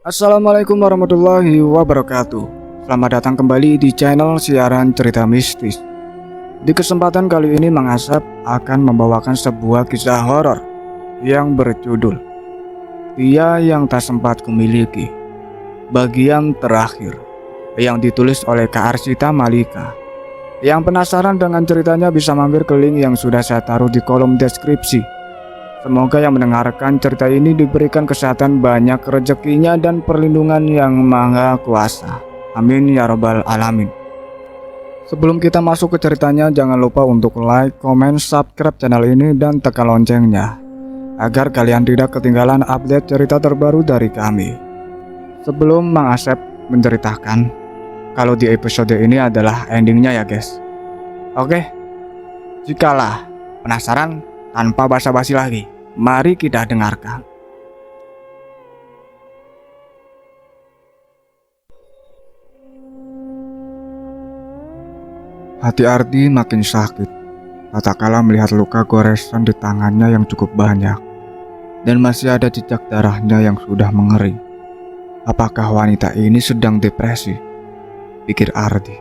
Assalamualaikum warahmatullahi wabarakatuh. Selamat datang kembali di channel siaran cerita mistis. Di kesempatan kali ini Mang Asep akan membawakan sebuah kisah horor yang berjudul Dia Yang Tak Sempat Kumiliki, bagian terakhir, yang ditulis oleh Kak Arsita Malika. Yang penasaran dengan ceritanya bisa mampir ke link yang sudah saya taruh di kolom deskripsi. Semoga yang mendengarkan cerita ini diberikan kesehatan, banyak rezekinya, dan perlindungan yang maha kuasa. Amin ya robbal alamin. Sebelum kita masuk ke ceritanya, jangan lupa untuk like, comment, subscribe channel ini, dan tekan loncengnya agar kalian tidak ketinggalan update cerita terbaru dari kami. Sebelum Mang Asep menceritakan, kalau di episode ini adalah endingnya ya guys. Oke, jikalah penasaran, tanpa basa-basi lagi, mari kita dengarkan. Hati Ardi makin sakit tak kala melihat luka goresan di tangannya yang cukup banyak, dan masih ada jejak darahnya yang sudah mengering. Apakah wanita ini sedang depresi? Pikir Ardi.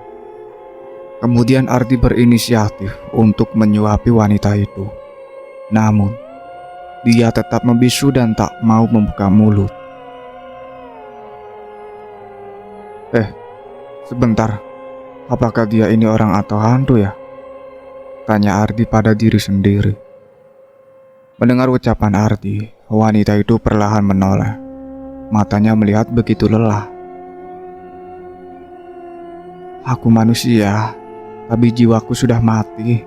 Kemudian Ardi berinisiatif untuk menyuapi wanita itu. Namun, dia tetap membisu dan tak mau membuka mulut. Sebentar, apakah dia ini orang atau hantu ya? Tanya Ardi pada diri sendiri. Mendengar ucapan Ardi, wanita itu perlahan menoleh. Matanya melihat begitu lelah. Aku manusia, tapi jiwaku sudah mati,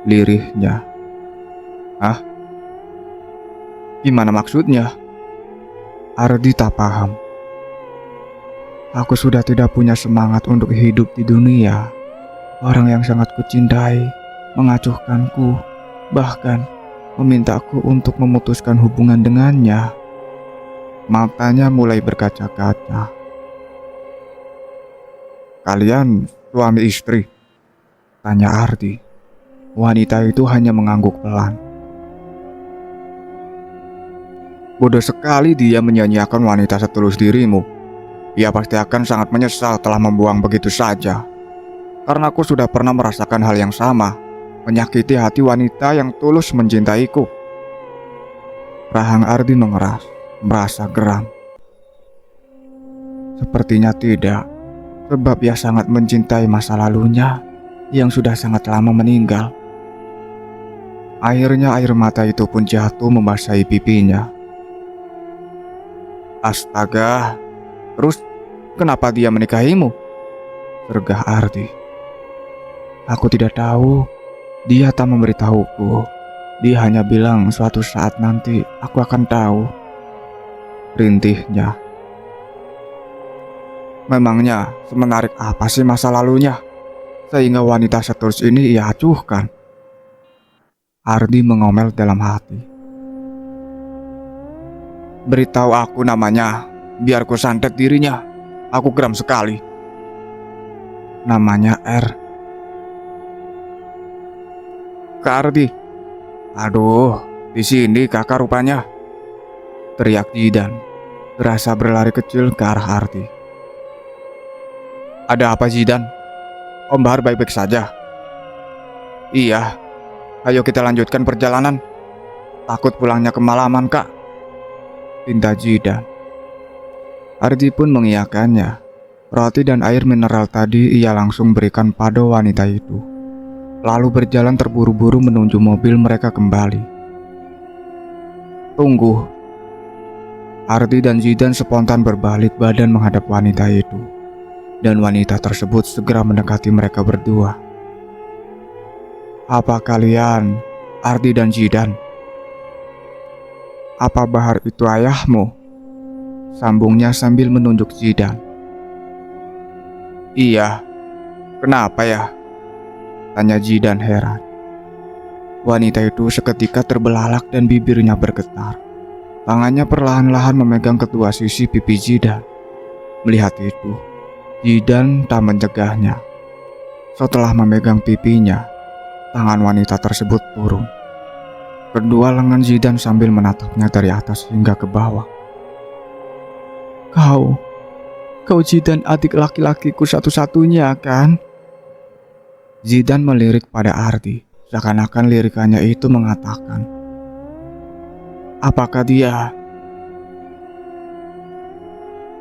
lirihnya. Hah? Gimana maksudnya? Ardi tak paham. Aku sudah tidak punya semangat untuk hidup di dunia. Orang yang sangat kucintai mengacuhkanku, bahkan memintaku untuk memutuskan hubungan dengannya. Matanya mulai berkaca-kaca. Kalian suami istri? Tanya Ardi. Wanita itu hanya mengangguk pelan. Bodoh sekali dia menyanyiakan wanita setulus dirimu. Ia pasti akan sangat menyesal telah membuang begitu saja. Karena aku sudah pernah merasakan hal yang sama, menyakiti hati wanita yang tulus mencintaiku. Rahang Ardi mengeras, merasa geram. Sepertinya tidak, sebab ia sangat mencintai masa lalunya yang sudah sangat lama meninggal. Akhirnya air mata itu pun jatuh membasahi pipinya. Astaga, terus kenapa dia menikahimu? Sergah Ardi. Aku tidak tahu, dia tak memberitahuku. Dia hanya bilang suatu saat nanti aku akan tahu. Rintihnya. Memangnya semenarik apa sih masa lalunya, sehingga wanita setulus ini ia acuhkan? Ardi mengomel dalam hati. Beritahu aku namanya, biar ku santet dirinya. Aku geram sekali. Namanya R. Kak Ardi. Aduh, di sini kakak rupanya. Teriak Jidan, berasa berlari kecil ke arah Ardi. Ada apa Jidan? Om Bahar baik-baik saja? Iya, ayo kita lanjutkan perjalanan. Takut pulangnya kemalaman kak, pinta Jidan. Ardi pun mengiyakannya. Roti dan air mineral tadi ia langsung berikan pada wanita itu, lalu berjalan terburu-buru menuju mobil mereka kembali. Tunggu. Ardi dan Jidan spontan berbalik badan menghadap wanita itu, dan wanita tersebut segera mendekati mereka berdua. Apa kalian, Ardi dan Jidan? Apa Bahar itu ayahmu? Sambungnya sambil menunjuk Jidan. Iya, kenapa ya? Tanya Jidan heran. Wanita itu seketika terbelalak dan bibirnya bergetar. Tangannya perlahan-lahan memegang kedua sisi pipi Jidan. Melihat itu, Jidan tak mencegahnya. Setelah memegang pipinya, tangan wanita tersebut turun. Kedua lengan Jidan sambil menatapnya dari atas hingga ke bawah. Kau Zidan, adik laki-lakiku satu-satunya kan? Zidan melirik pada Ardi, seakan-akan lirikannya itu mengatakan, apakah dia?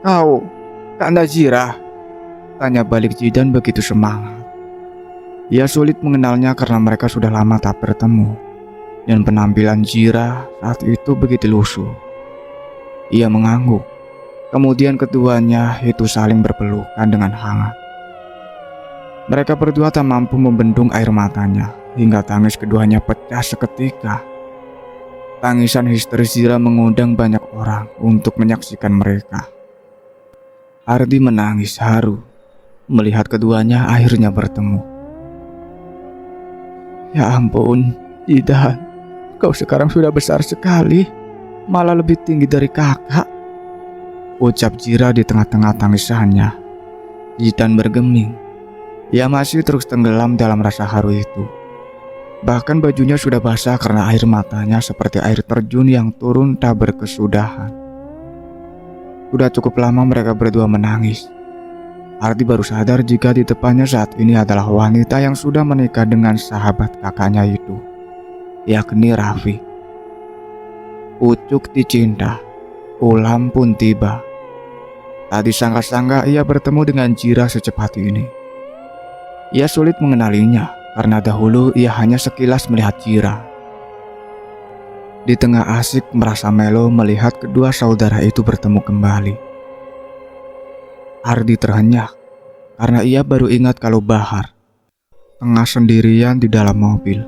Kau, Kak Nazira? Tanya balik Zidan begitu semangat. Ia sulit mengenalnya karena mereka sudah lama tak bertemu, dan penampilan Zira saat itu begitu lusuh. Ia mengangguk. Kemudian keduanya itu saling berpelukan dengan hangat. Mereka berdua tak mampu membendung air matanya hingga tangis keduanya pecah seketika. Tangisan histeris Zira mengundang banyak orang untuk menyaksikan mereka. Ardi menangis haru melihat keduanya akhirnya bertemu. Ya ampun, Zidan, kau sekarang sudah besar sekali, malah lebih tinggi dari kakak, ucap Zira di tengah-tengah tangisannya. Zidan bergeming. Ia masih terus tenggelam dalam rasa haru itu. Bahkan bajunya sudah basah karena air matanya seperti air terjun yang turun tak berkesudahan. Sudah cukup lama mereka berdua menangis. Ardi baru sadar jika di depannya saat ini adalah wanita yang sudah menikah dengan sahabat kakaknya itu, yakni Raffi. Pucuk dicinta, ulam pun tiba. Tak disangka-sangka ia bertemu dengan Zira secepat ini. Ia sulit mengenalinya karena dahulu ia hanya sekilas melihat Zira. Di tengah asik merasa melo melihat kedua saudara itu bertemu kembali. Ardi terhenyak karena ia baru ingat kalau Bahar tengah sendirian di dalam mobil.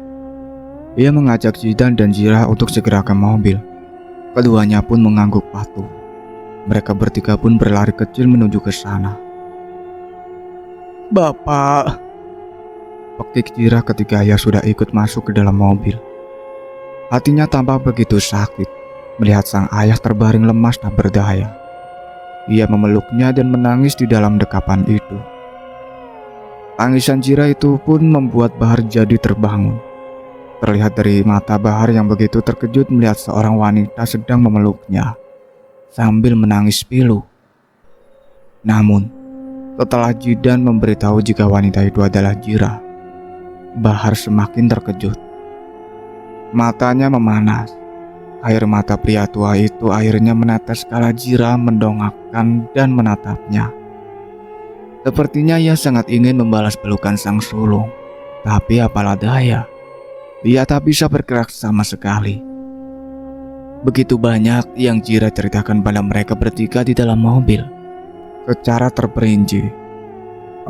Ia mengajak Zidan dan Zira untuk segera ke mobil. Keduanya pun mengangguk patuh. Mereka bertiga pun berlari kecil menuju ke sana. Bapak, pekik Zira ketika ia sudah ikut masuk ke dalam mobil. Hatinya tampak begitu sakit melihat sang ayah terbaring lemas tak berdaya. Ia memeluknya dan menangis di dalam dekapan itu. Tangisan Zira itu pun membuat Bahar jadi terbangun. Terlihat dari mata Bahar yang begitu terkejut melihat seorang wanita sedang memeluknya sambil menangis pilu. Namun, setelah Zidan memberitahu jika wanita itu adalah Zira, Bahar semakin terkejut. Matanya memanas. Air mata pria tua itu akhirnya menetes kala Zira mendongakkan dan menatapnya. Sepertinya ia sangat ingin membalas pelukan sang sulung, tapi apalah daya, ia tak bisa bergerak sama sekali. Begitu banyak yang Zira ceritakan pada mereka bertiga di dalam mobil, secara terperinci.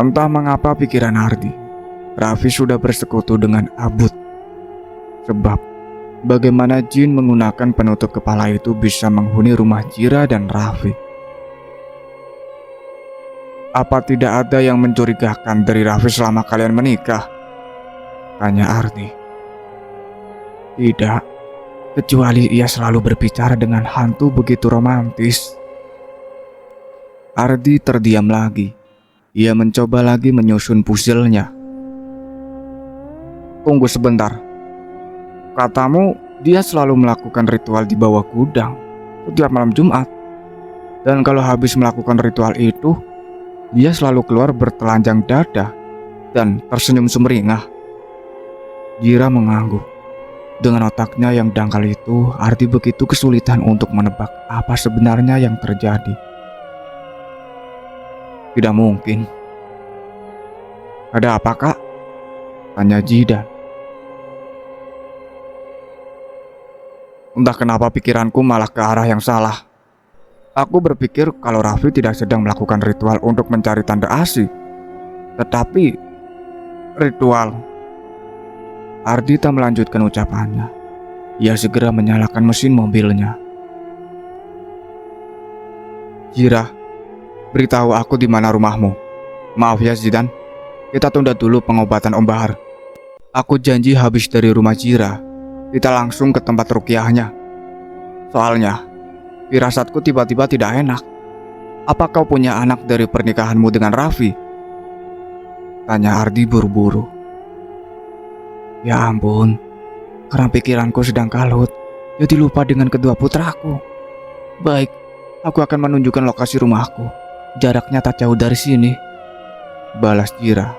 Entah mengapa pikiran Ardi, Raffi sudah bersekutu dengan Abud. Sebab bagaimana jin menggunakan penutup kepala itu bisa menghuni rumah Zira dan Raffi? Apa tidak ada yang mencurigakan dari Raffi selama kalian menikah? Tanya Ardi. Tidak, kecuali ia selalu berbicara dengan hantu begitu romantis. Ardi terdiam lagi. Ia mencoba lagi menyusun puzzle-nya. Tunggu sebentar. Katamu dia selalu melakukan ritual di bawah gudang setiap malam Jumat. Dan kalau habis melakukan ritual itu, dia selalu keluar bertelanjang dada dan tersenyum sumringah. Zira mengangguk. Dengan otaknya yang dangkal itu, Ardi begitu kesulitan untuk menebak apa sebenarnya yang terjadi. Tidak mungkin. Ada apa, Kak? Tanya Zidan. Entah kenapa pikiranku malah ke arah yang salah. Aku berpikir kalau Raffi tidak sedang melakukan ritual untuk mencari tanda asih, tetapi ritual. Ardi tak melanjutkan ucapannya. Ia segera menyalakan mesin mobilnya. Zira, beritahu aku di mana rumahmu. Maaf ya Zidan, kita tunda dulu pengobatan Om Bahar. Aku janji habis dari rumah Zira, kita langsung ke tempat ruqyahnya. Soalnya, firasatku tiba-tiba tidak enak. Apa kau punya anak dari pernikahanmu dengan Raffi? Tanya Ardi buru-buru. Ya ampun, karena pikiranku sedang kalut, jadi lupa dengan kedua putraku. Baik, Aku akan menunjukkan lokasi rumahku. Jaraknya tak jauh dari sini, balas Jira.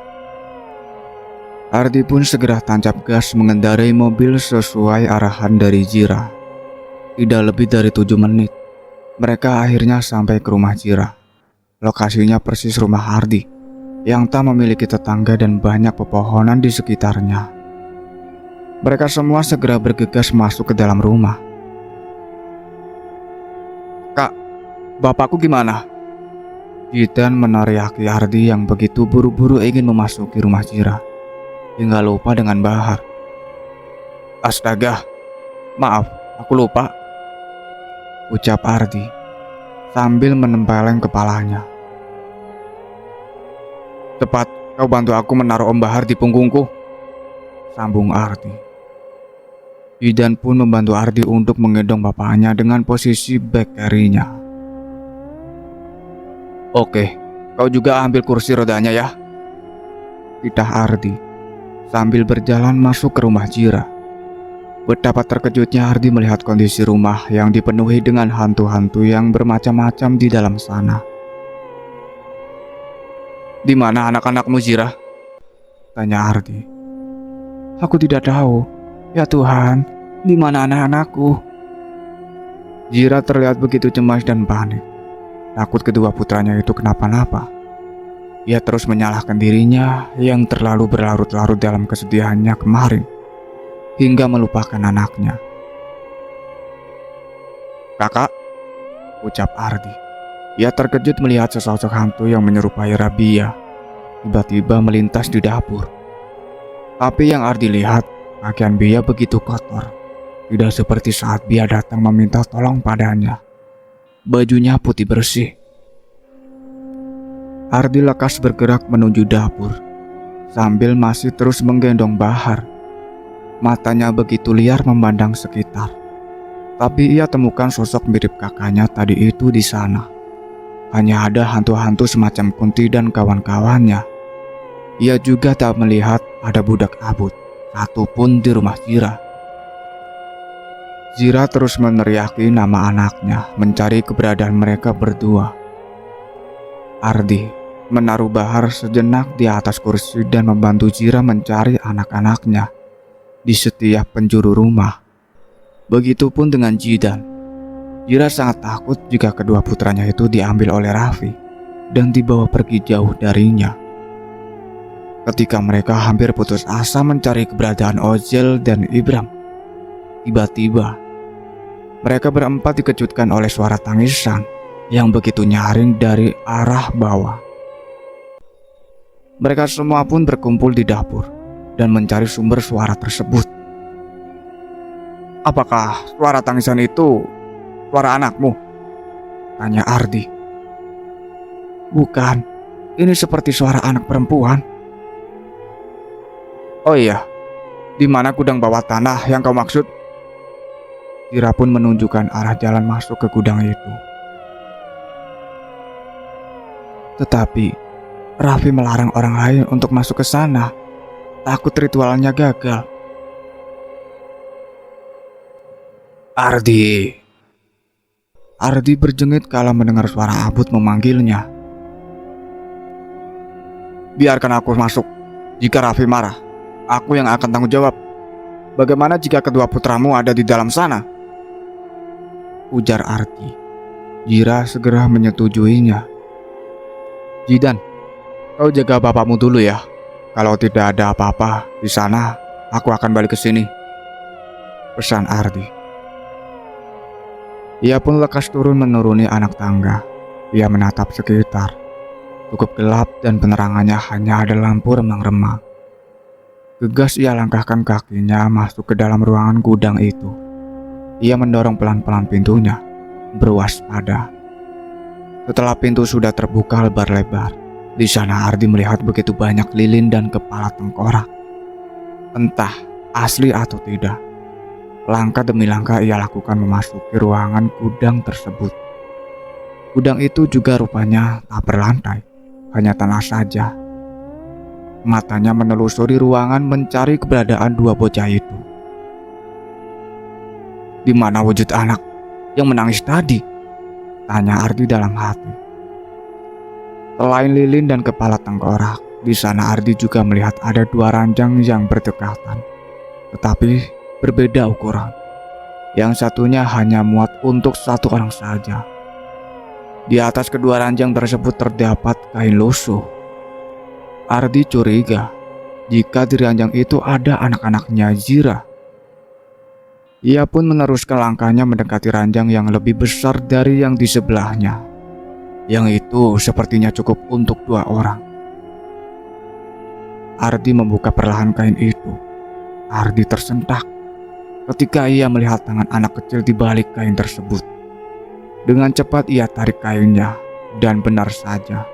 Ardi pun segera tancap gas mengendarai mobil sesuai arahan dari Jira. Tidak lebih dari 7 menit, mereka akhirnya sampai ke rumah Jira. Lokasinya persis rumah Ardi, yang tak memiliki tetangga dan banyak pepohonan di sekitarnya. Mereka semua segera bergegas masuk ke dalam rumah. "Kak, bapakku gimana?" Jidan menariaki Ardi yang begitu buru-buru ingin memasuki rumah Jira, hingga lupa dengan Bahar. "Astaga, maaf, aku lupa," ucap Ardi sambil menempeleng kepalanya. "Cepat, kau bantu aku menaruh Om Bahar di punggungku," sambung Ardi. Jidan pun membantu Ardi untuk menggendong bapaknya dengan posisi back carry-nya. "Oke, kau juga ambil kursi rodanya ya," titah Ardi sambil berjalan masuk ke rumah Jira. Betapa terkejutnya Ardi melihat kondisi rumah yang dipenuhi dengan hantu-hantu yang bermacam-macam di dalam sana. "Di mana anak-anakmu, Jira?" tanya Ardi. "Aku tidak tahu. Ya Tuhan, di mana anak-anakku?" Jira terlihat begitu cemas dan panik. Takut kedua putranya itu kenapa-napa. Ia terus menyalahkan dirinya yang terlalu berlarut-larut dalam kesedihannya kemarin, hingga melupakan anaknya. "Kakak," ucap Ardi. Ia terkejut melihat sesosok hantu yang menyerupai Rabia tiba-tiba melintas di dapur. Tapi yang Ardi lihat, pakaian Bia begitu kotor, tidak seperti saat Bia datang meminta tolong padanya. Bajunya putih bersih. Ardi lekas bergerak menuju dapur, sambil masih terus menggendong Bahar. Matanya begitu liar memandang sekitar. Tapi ia temukan sosok mirip kakaknya tadi itu di sana. Hanya ada hantu-hantu semacam Kunti dan kawan-kawannya. Ia juga tak melihat ada budak abut satupun di rumah Jira. Jira terus meneriaki nama anaknya, mencari keberadaan mereka berdua. Ardi menaruh Bahar sejenak di atas kursi dan membantu Jira mencari anak-anaknya di setiap penjuru rumah. Begitupun dengan Jidan. Jira sangat takut jika kedua putranya itu diambil oleh Raffi dan dibawa pergi jauh darinya. Ketika mereka hampir putus asa mencari keberadaan Ozel dan Ibram, tiba-tiba mereka berempat dikejutkan oleh suara tangisan yang begitu nyaring dari arah bawah. Mereka semua pun berkumpul di dapur dan mencari sumber suara tersebut. "Apakah suara tangisan itu suara anakmu?" tanya Ardi. "Bukan, ini seperti suara anak perempuan." "Oh iya, di mana gudang bawah tanah yang kau maksud?" Jira pun menunjukkan arah jalan masuk ke gudang itu. Tetapi Raffi melarang orang lain untuk masuk ke sana. Takut ritualnya gagal. "Ardi." Ardi berjengit kala mendengar suara abut memanggilnya. "Biarkan aku masuk. Jika Raffi marah, aku yang akan tanggung jawab. Bagaimana jika kedua putramu ada di dalam sana?" ujar Ardi. Jira segera menyetujuinya. "Jidan, kau jaga bapakmu dulu ya. Kalau tidak ada apa-apa di sana, aku akan balik ke sini," pesan Ardi. Ia pun lekas turun menuruni anak tangga. Ia menatap sekitar. Cukup gelap dan penerangannya hanya ada lampu remang-remang. Gegas ia langkahkan kakinya masuk ke dalam ruangan gudang itu. Ia mendorong pelan-pelan pintunya, berwaspada. Setelah pintu sudah terbuka lebar-lebar, di sana Ardi melihat begitu banyak lilin dan kepala tengkorak. Entah asli atau tidak, langkah demi langkah ia lakukan memasuki ruangan gudang tersebut. Gudang itu juga rupanya tak berlantai, hanya tanah saja. Matanya menelusuri ruangan mencari keberadaan dua bocah itu. "Di mana wujud anak yang menangis tadi?" Tanya Ardi dalam hati. Selain lilin dan kepala tengkorak, di sana Ardi juga melihat ada 2 ranjang yang berdekatan, tetapi berbeda ukuran. Yang satunya hanya muat untuk 1 orang saja. Di atas kedua ranjang tersebut terdapat kain lusuh. Ardi curiga jika di ranjang itu ada anak-anaknya Zira. Ia pun meneruskan langkahnya mendekati ranjang yang lebih besar dari yang di sebelahnya. Yang itu sepertinya cukup untuk 2 orang. Ardi membuka perlahan kain itu. Ardi tersentak ketika ia melihat tangan anak kecil di balik kain tersebut. Dengan cepat ia tarik kainnya, dan benar saja,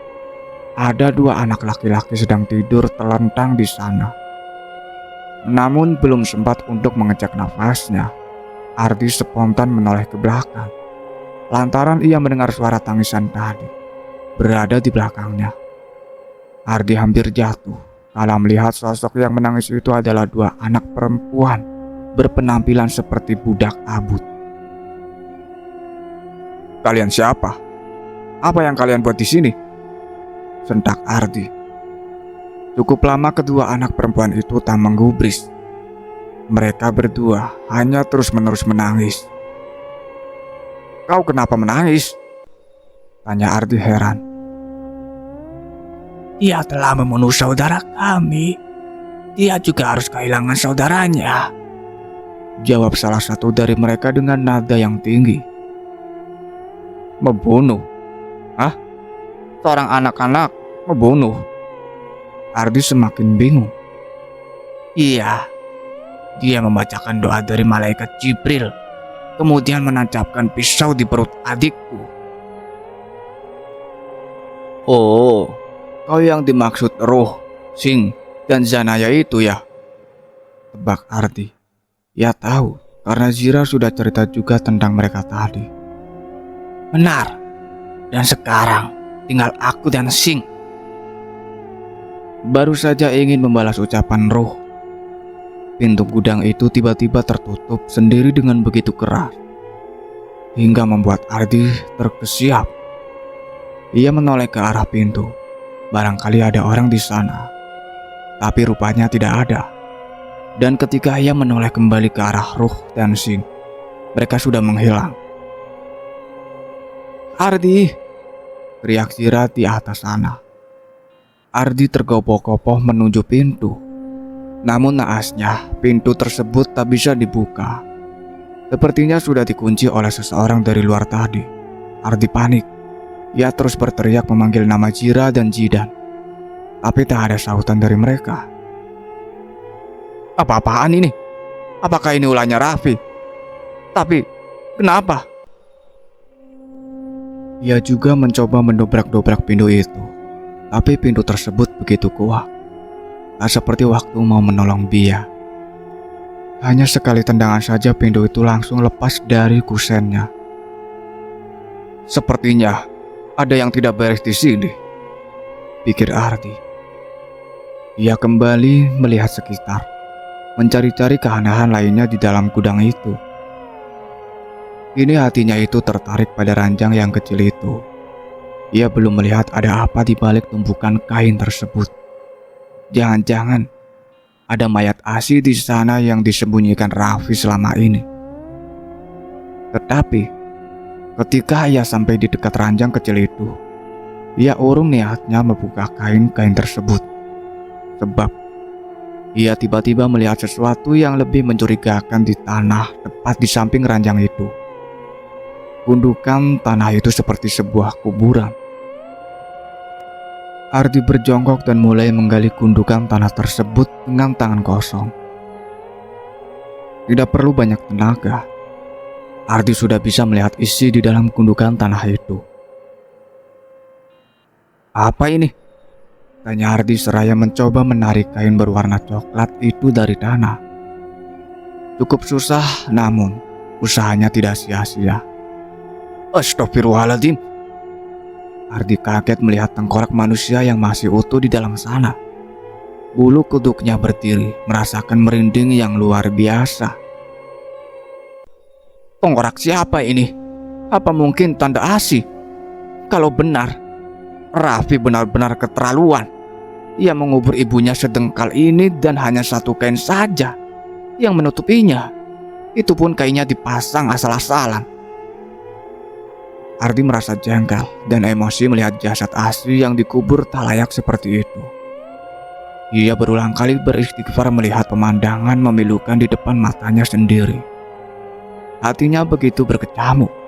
ada 2 anak laki-laki sedang tidur telentang di sana. Namun belum sempat untuk mengecek nafasnya, Ardi spontan menoleh ke belakang, lantaran ia mendengar suara tangisan tadi berada di belakangnya. Ardi hampir jatuh kala melihat sosok yang menangis itu adalah 2 anak perempuan berpenampilan seperti budak abut. "Kalian siapa? Apa yang kalian buat di sini?" sentak Ardi. Cukup lama kedua anak perempuan itu tak menggubris. Mereka berdua hanya terus-menerus menangis. "Kau kenapa menangis?" tanya Ardi heran. "Dia telah membunuh saudara kami. Dia juga harus kehilangan saudaranya," jawab salah satu dari mereka dengan nada yang tinggi. "Membunuh? Hah? Seorang anak-anak membunuh?" Ardi semakin bingung. "Iya, dia membacakan doa dari malaikat Jibril, kemudian menancapkan pisau di perut adikku." "Oh, kau yang dimaksud Roh, Sing, dan Zanaya itu ya?" tebak Ardi. Ia tahu karena Zira sudah cerita juga tentang mereka tadi. "Benar, dan sekarang tinggal aku dan Sing." Baru saja ingin membalas ucapan Roh, pintu gudang itu tiba-tiba tertutup sendiri dengan begitu keras, hingga membuat Ardi terkesiap. Ia menoleh ke arah pintu. Barangkali ada orang di sana, tapi rupanya tidak ada. Dan ketika ia menoleh kembali ke arah Roh dan Sing, mereka sudah menghilang. "Ardi!" teriak Zira di atas sana. Ardi tergopoh-gopoh menuju pintu. Namun naasnya, pintu tersebut tak bisa dibuka. Sepertinya sudah dikunci oleh seseorang dari luar tadi. Ardi panik. Ia terus berteriak memanggil nama Zira dan Zidan, tapi tak ada sahutan dari mereka. "Apa-apaan ini? Apakah ini ulahnya Raffi? Tapi kenapa?" Ia juga mencoba mendobrak-dobrak pintu itu, tapi pintu tersebut begitu kuat, tak seperti waktu mau menolong Bia. Hanya sekali tendangan saja pintu itu langsung lepas dari kusennya. "Sepertinya ada yang tidak beres di sini," pikir Ardi. Ia kembali melihat sekitar, mencari-cari keanehan lainnya di dalam gudang itu. Kini hatinya itu tertarik pada ranjang yang kecil itu. Ia belum melihat ada apa di balik tumpukan kain tersebut. Jangan-jangan ada mayat Asi di sana yang disembunyikan Raffi selama ini. Tetapi ketika ia sampai di dekat ranjang kecil itu, ia urung niatnya membuka kain-kain tersebut. Sebab ia tiba-tiba melihat sesuatu yang lebih mencurigakan di tanah tepat di samping ranjang itu. Gundukan tanah itu seperti sebuah kuburan. Ardi berjongkok dan mulai menggali gundukan tanah tersebut dengan tangan kosong. Tidak perlu banyak tenaga, Ardi sudah bisa melihat isi di dalam gundukan tanah itu. "Apa ini?" tanya Ardi seraya mencoba menarik kain berwarna coklat itu dari tanah. Cukup susah, namun usahanya tidak sia-sia. "Astagfirullahaladzim!" Ardi kaget melihat tengkorak manusia yang masih utuh di dalam sana. Bulu kuduknya berdiri, merasakan merinding yang luar biasa. "Tengkorak siapa ini? Apa mungkin tanda Asi?" Kalau benar, Raffi benar-benar keterlaluan. Ia mengubur ibunya sedengkal ini dan hanya satu kain saja yang menutupinya. Itu pun kainnya dipasang asal-asalan. Ardi merasa jengkel dan emosi melihat jasad asli yang dikubur tak layak seperti itu. Ia berulang kali beristighfar melihat pemandangan memilukan di depan matanya sendiri. Hatinya begitu berkecamuk.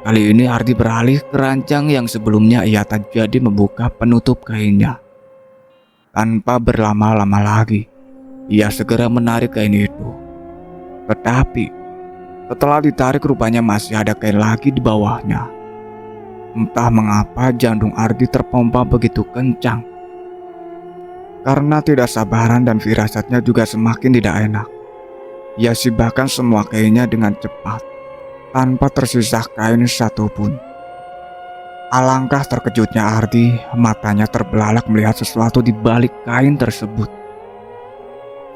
Kali ini Ardi beralih ke ranjang yang sebelumnya ia tak jadi membuka penutup kainnya. Tanpa berlama-lama lagi, ia segera menarik kain itu. Tetapi setelah ditarik rupanya masih ada kain lagi di bawahnya. Entah mengapa jantung Ardi terpompa begitu kencang. Karena tidak sabaran dan firasatnya juga semakin tidak enak, ia sibahkan semua kainnya dengan cepat, tanpa tersisa kain satupun. Alangkah terkejutnya Ardi, matanya terbelalak melihat sesuatu di balik kain tersebut,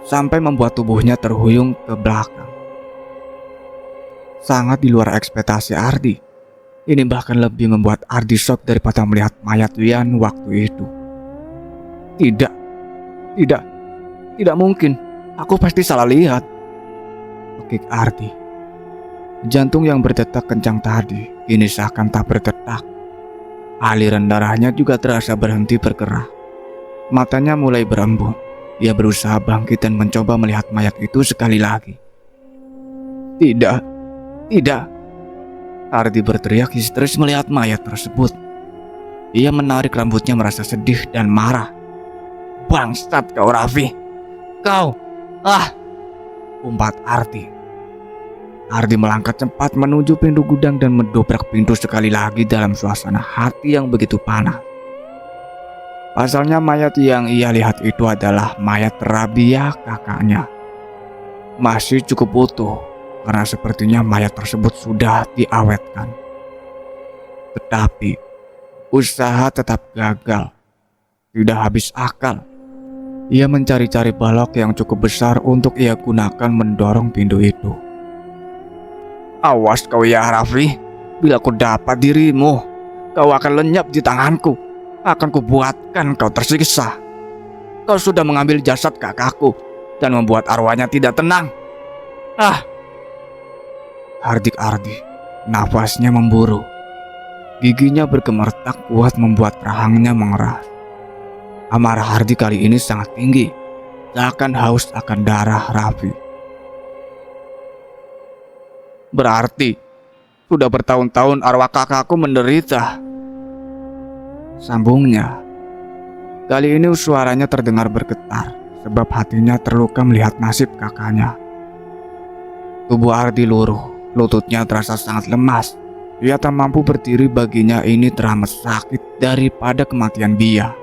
sampai membuat tubuhnya terhuyung ke belakang. Sangat di luar ekspektasi Ardi. Ini bahkan lebih membuat Ardi shock daripada melihat mayat Wian waktu itu. Tidak mungkin. Aku pasti salah lihat, bekik Ardi. Jantung yang berdetak kencang tadi kini seakan tak berdetak. Aliran darahnya juga terasa berhenti bergerak. Matanya mulai berembun. Ia berusaha bangkit dan mencoba melihat mayat itu sekali lagi. Tidak. Ardi berteriak histeris melihat mayat tersebut. Ia menarik rambutnya merasa sedih dan marah. Bangsat kau Raffi. Kau. Umpat Ardi. Ardi melangkah cepat menuju pintu gudang dan mendobrak pintu sekali lagi dalam suasana hati yang begitu panas. Pasalnya mayat yang ia lihat itu adalah mayat Rabia, kakaknya. Masih cukup utuh karena sepertinya mayat tersebut sudah diawetkan. Tetapi usaha tetap gagal. Tidak habis akal. Ia mencari-cari balok yang cukup besar untuk ia gunakan mendorong pintu itu. Awas kau ya Raffi, bila ku dapat dirimu, kau akan lenyap di tanganku. Akan kubuatkan kau tersiksa. Kau sudah mengambil jasad kakakku dan membuat arwahnya tidak tenang. Hardik Ardi, nafasnya memburu. Giginya bergemertak kuat membuat rahangnya mengeras. Amarah Ardi kali ini sangat tinggi, seakan haus akan darah Raffi. Berarti sudah bertahun-tahun arwah kakakku menderita, sambungnya. Kali ini suaranya terdengar bergetar, sebab hatinya terluka melihat nasib kakaknya. Tubuh Ardi luruh, lututnya terasa sangat lemas. Ia tak mampu berdiri, baginya ini teramat sakit daripada kematian Bia.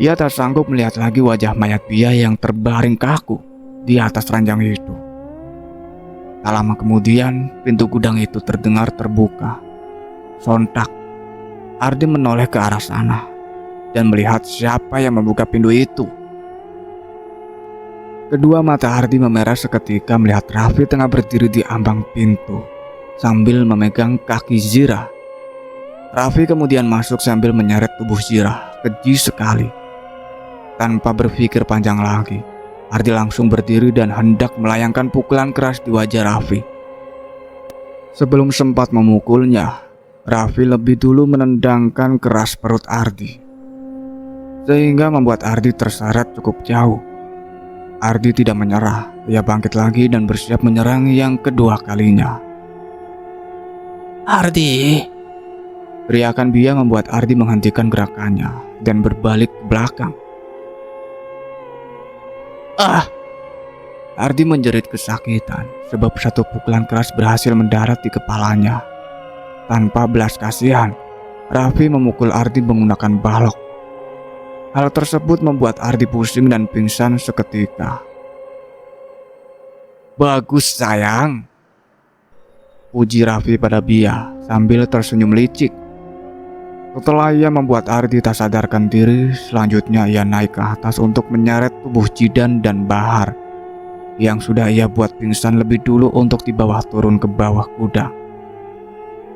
Ia tak sanggup melihat lagi wajah mayat Bia yang terbaring kaku di atas ranjang itu. Tak lama kemudian, pintu gudang itu terdengar terbuka. Sontak, Ardi menoleh ke arah sana dan melihat siapa yang membuka pintu itu. Kedua mata Ardi memerah seketika melihat Raffi tengah berdiri di ambang pintu sambil memegang kaki Zira. Raffi kemudian masuk sambil menyeret tubuh Zira, keji sekali. Tanpa berpikir panjang lagi, Ardi langsung berdiri dan hendak melayangkan pukulan keras di wajah Raffi. Sebelum sempat memukulnya, Raffi lebih dulu menendangkan keras perut Ardi, sehingga membuat Ardi terseret cukup jauh. Ardi tidak menyerah, ia bangkit lagi dan bersiap menyerang yang kedua kalinya. Ardi! Teriakan Bia membuat Ardi menghentikan gerakannya dan berbalik ke belakang. Ardi menjerit kesakitan sebab satu pukulan keras berhasil mendarat di kepalanya. Tanpa belas kasihan, Raffi memukul Ardi menggunakan balok. Hal tersebut membuat Ardi pusing dan pingsan seketika. Bagus sayang, puji Raffi pada Bia sambil tersenyum licik. Setelah ia membuat Ardi tak sadarkan diri, selanjutnya ia naik ke atas untuk menyeret tubuh Jidan dan Bahar yang sudah ia buat pingsan lebih dulu untuk dibawa turun ke bawah gudang.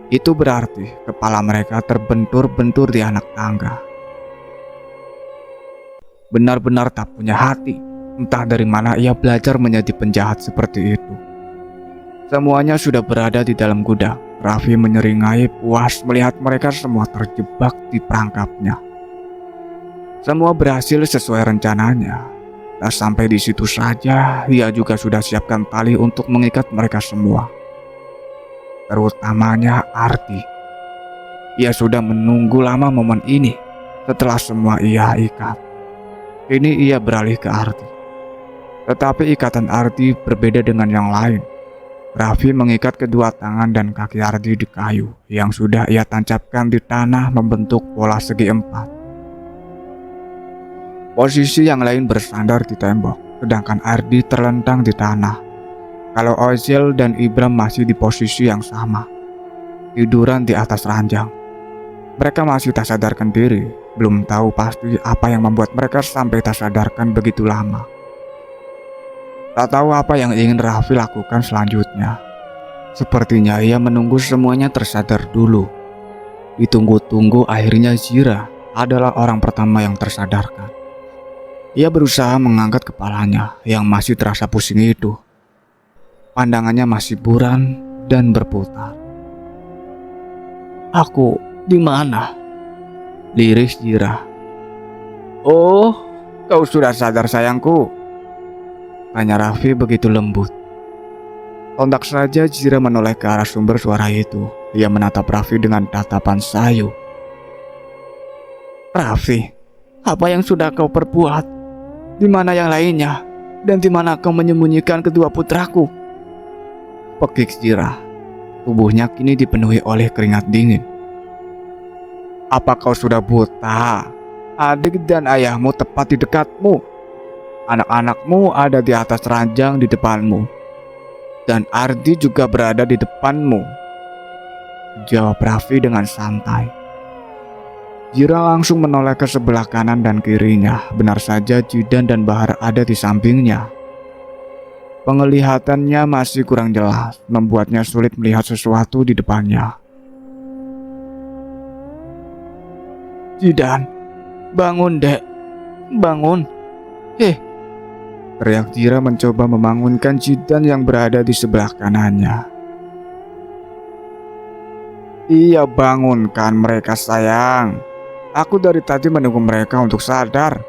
Itu berarti kepala mereka terbentur-bentur di anak tangga. Benar-benar tak punya hati. Entah dari mana ia belajar menjadi penjahat seperti itu. Semuanya sudah berada di dalam gudang. Raffi menyeringai puas melihat mereka semua terjebak di perangkapnya. Semua berhasil sesuai rencananya. Tak sampai di situ saja, ia juga sudah siapkan tali untuk mengikat mereka semua. Terutamanya Ardi. Ia sudah menunggu lama momen ini. Setelah semua ia ikat, kini ia beralih ke Ardi. Tetapi ikatan Ardi berbeda dengan yang lain. Raffi mengikat kedua tangan dan kaki Ardi di kayu yang sudah ia tancapkan di tanah membentuk pola segi empat. Posisi yang lain bersandar di tembok, sedangkan Ardi terlentang di tanah. Kalau Ozil dan Ibram masih di posisi yang sama, tiduran di atas ranjang. Mereka masih tak sadarkan diri, belum tahu pasti apa yang membuat mereka sampai tak sadarkan begitu lama. Tak tahu apa yang ingin Raffi lakukan selanjutnya. Sepertinya ia menunggu semuanya tersadar dulu. Ditunggu-tunggu akhirnya Zira adalah orang pertama yang tersadarkan. Ia berusaha mengangkat kepalanya yang masih terasa pusing itu. Pandangannya masih buram dan berputar. "Aku di mana?" liris Zira. "Oh, kau sudah sadar sayangku?" tanya Raffi begitu lembut. Sontak saja Zira menoleh ke arah sumber suara itu. Ia menatap Raffi dengan tatapan sayu. "Raffi, apa yang sudah kau perbuat? Di mana yang lainnya? Dan di mana kau menyembunyikan kedua putraku?" Pekik Zira. Tubuhnya kini dipenuhi oleh keringat dingin. "Apa kau sudah buta? Adik dan ayahmu tepat di dekatmu. Anak-anakmu ada di atas ranjang di depanmu. Dan Ardi juga berada di depanmu," jawab Raffi dengan santai. Zira langsung menoleh ke sebelah kanan dan kirinya. Benar saja Jidan dan Bahar ada di sampingnya. Penglihatannya masih kurang jelas, membuatnya sulit melihat sesuatu di depannya. "Jidan, bangun dek, bangun. Teriak Zira mencoba membangunkan Jidan yang berada di sebelah kanannya. "Iya, bangunkan mereka sayang. Aku dari tadi menunggu mereka untuk sadar."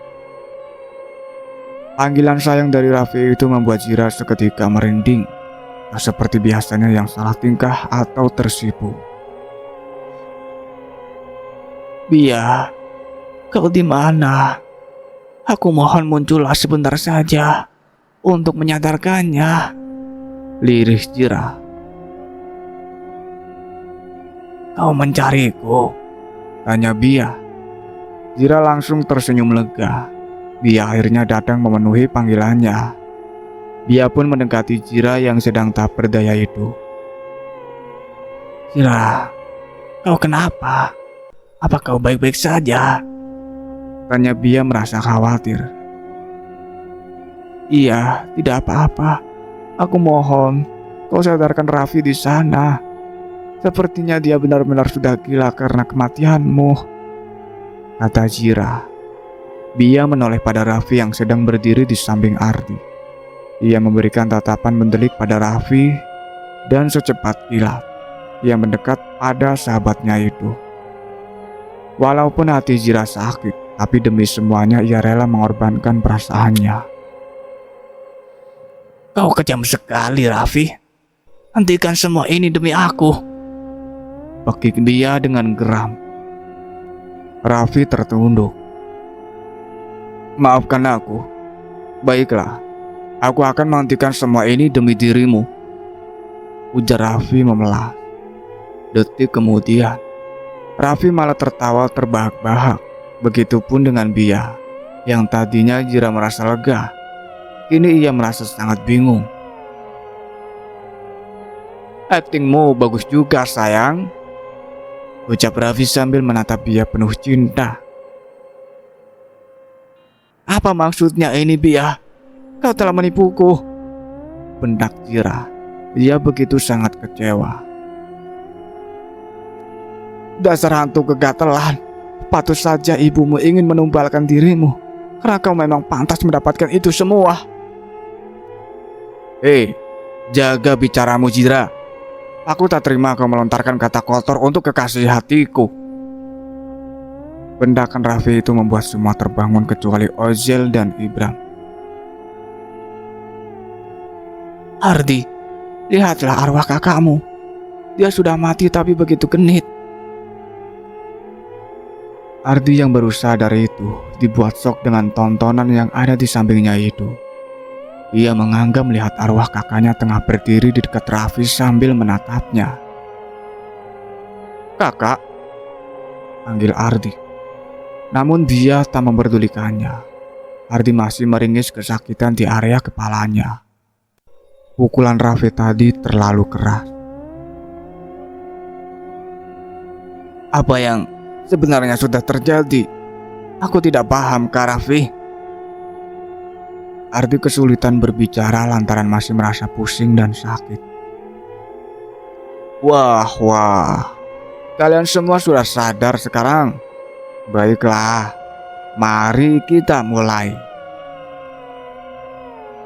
Panggilan sayang dari Raffi itu membuat Zira seketika merinding. Tak seperti biasanya yang salah tingkah atau tersipu. "Bia, kau di mana? Aku mohon muncullah sebentar saja untuk menyadarkannya," liris Zira. "Kau mencariku?" tanya Bia. Zira langsung tersenyum lega. Bia akhirnya datang memenuhi panggilannya. Bia pun mendekati Zira yang sedang tak berdaya itu. "Zira, kau kenapa? Apa kau baik-baik saja?" tanya Bia merasa khawatir. "Iya, tidak apa-apa. Aku mohon, kau sadarkan Raffi di sana. Sepertinya dia benar-benar sudah gila karena kematianmu," kata Zira. Bia menoleh pada Raffi yang sedang berdiri di samping Ardi. Ia memberikan tatapan mendelik pada Raffi dan secepat kilat ia mendekat pada sahabatnya itu. Walaupun hati Zira sakit, tapi demi semuanya ia rela mengorbankan perasaannya. "Kau kejam sekali, Raffi. Hentikan semua ini demi aku," pekik dia dengan geram. Raffi tertunduk. "Maafkan aku. Baiklah, aku akan menghentikan semua ini demi dirimu," ujar Raffi memelas. Detik kemudian, Raffi malah tertawa terbahak-bahak. Begitupun dengan Bia, yang tadinya Zira merasa lega, kini ia merasa sangat bingung. "Aktingmu bagus juga sayang," ucap Raffi sambil menatap Bia penuh cinta. "Apa maksudnya ini, Bia? Kau telah menipuku," bentak Zira. Dia begitu sangat kecewa. Dasar hantu kegatelan. Patut saja ibumu ingin menumbalkan dirimu, karena kau memang pantas mendapatkan itu semua. Hei, jaga bicaramu, Jira. Aku tak terima kau melontarkan kata kotor untuk kekasih hatiku. Bendakan Raffi itu membuat semua terbangun kecuali Ozel dan Ibram. Ardi, lihatlah arwah kakakmu. Dia sudah mati tapi begitu genit. Ardi yang baru sadar itu dibuat shock dengan tontonan yang ada di sampingnya itu. Ia menganggap melihat arwah kakaknya tengah berdiri di dekat Raffi sambil menatapnya. Kakak, panggil Ardi. Namun dia tak memperdulikannya. Ardi masih meringis kesakitan di area kepalanya. Pukulan Raffi tadi terlalu keras. Apa yang sebenarnya sudah terjadi? Aku tidak paham, Kak Raffi. Ardi kesulitan berbicara lantaran masih merasa pusing dan sakit. Wah, kalian semua sudah sadar sekarang? Baiklah, mari kita mulai.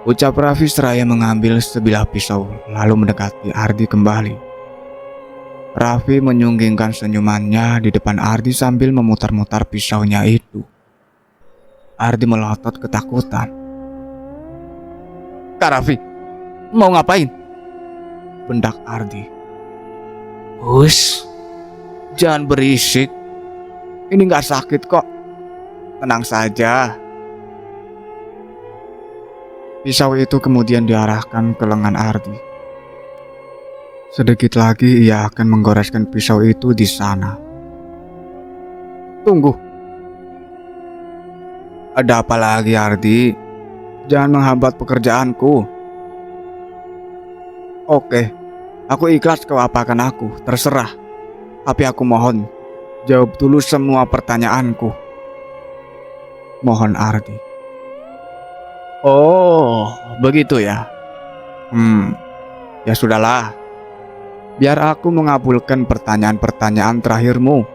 Ucap Raffi seraya mengambil sebilah pisau lalu mendekati Ardi kembali. Raffi menyunggingkan senyumannya di depan Ardi sambil memutar-mutar pisaunya itu. Ardi melotot ketakutan. Kak Raffi, mau ngapain? Bendak Ardi. Hush, jangan berisik. Ini gak sakit kok. Tenang saja. Pisau itu kemudian diarahkan ke lengan Ardi. Sedikit lagi ia akan menggoreskan pisau itu di sana. Tunggu. Ada apa lagi, Ardi? Jangan menghambat pekerjaanku. Oke, aku ikhlas kau apakan aku, terserah. Tapi aku mohon, jawab dulu semua pertanyaanku. Mohon, Ardi. Oh, begitu ya. Ya sudahlah. Biar aku mengabulkan pertanyaan-pertanyaan terakhirmu,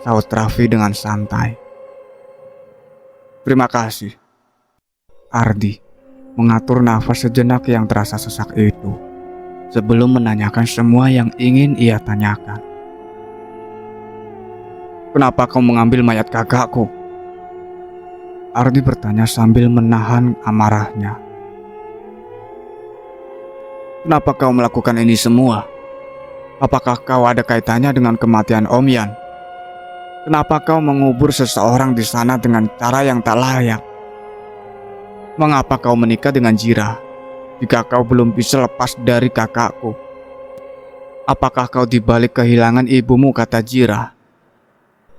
saut Raffi dengan santai. Terima kasih. Ardi mengatur nafas sejenak yang terasa sesak itu sebelum menanyakan semua yang ingin ia tanyakan. Kenapa kau mengambil mayat kakakku? Ardi bertanya sambil menahan amarahnya. Kenapa kau melakukan ini semua? Apakah kau ada kaitannya dengan kematian Om Yan? Kenapa kau mengubur seseorang di sana dengan cara yang tak layak? Mengapa kau menikah dengan Jira jika kau belum bisa lepas dari kakakku? Apakah kau dibalik kehilangan ibumu, kata Jira?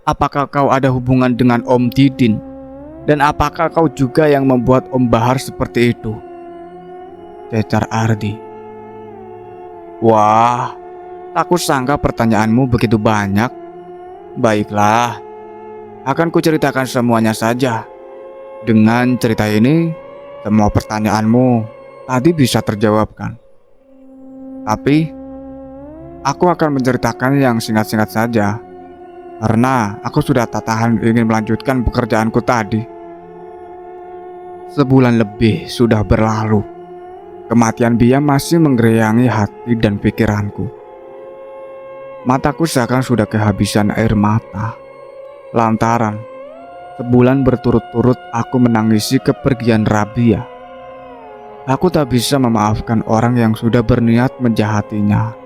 Apakah kau ada hubungan dengan Om Didin? Dan apakah kau juga yang membuat Om Bahar seperti itu? Cecar Ardi. Wah, aku sangka pertanyaanmu begitu banyak. Baiklah, akan kuceritakan semuanya saja. Dengan cerita ini, semua pertanyaanmu tadi bisa terjawabkan. Tapi, aku akan menceritakan yang singkat-singkat saja. Karena aku sudah tak tahan ingin melanjutkan pekerjaanku tadi. Sebulan lebih sudah berlalu. Kematian Bia masih menggeriangi hati dan pikiranku. Mataku seakan sudah kehabisan air mata. Lantaran sebulan berturut-turut aku menangisi kepergian Rabia. Aku tak bisa memaafkan orang yang sudah berniat menjahatinya.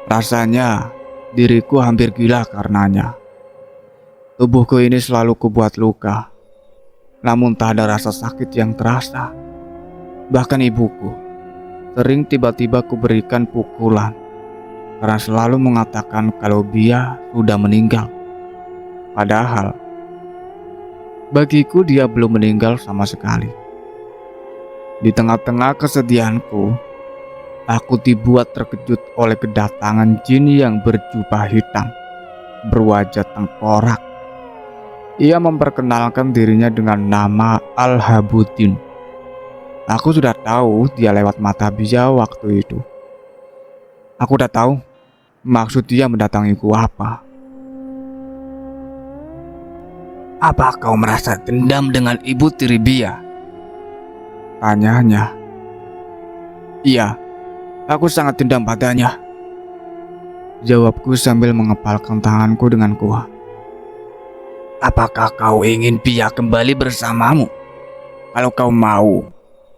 Rasanya diriku hampir gila karenanya. Tubuhku ini selalu kubuat luka, namun tak ada rasa sakit yang terasa. Bahkan ibuku sering tiba-tiba kuberikan pukulan karena selalu mengatakan kalau Bia sudah meninggal. Padahal bagiku dia belum meninggal sama sekali. Di tengah-tengah kesedihanku, aku dibuat terkejut oleh kedatangan jin yang berjubah hitam, berwajah tengkorak. Ia memperkenalkan dirinya dengan nama Al-Habudin. Aku sudah tahu dia lewat mata Bia waktu itu. Aku udah tahu Maksud dia mendatangiku apa? Apa kau merasa dendam dengan ibu tiri Bia? Tanyanya. Iya, aku sangat dendam padanya. Jawabku sambil mengepalkan tanganku dengan kuat. Apakah kau ingin Bia kembali bersamamu? Kalau kau mau,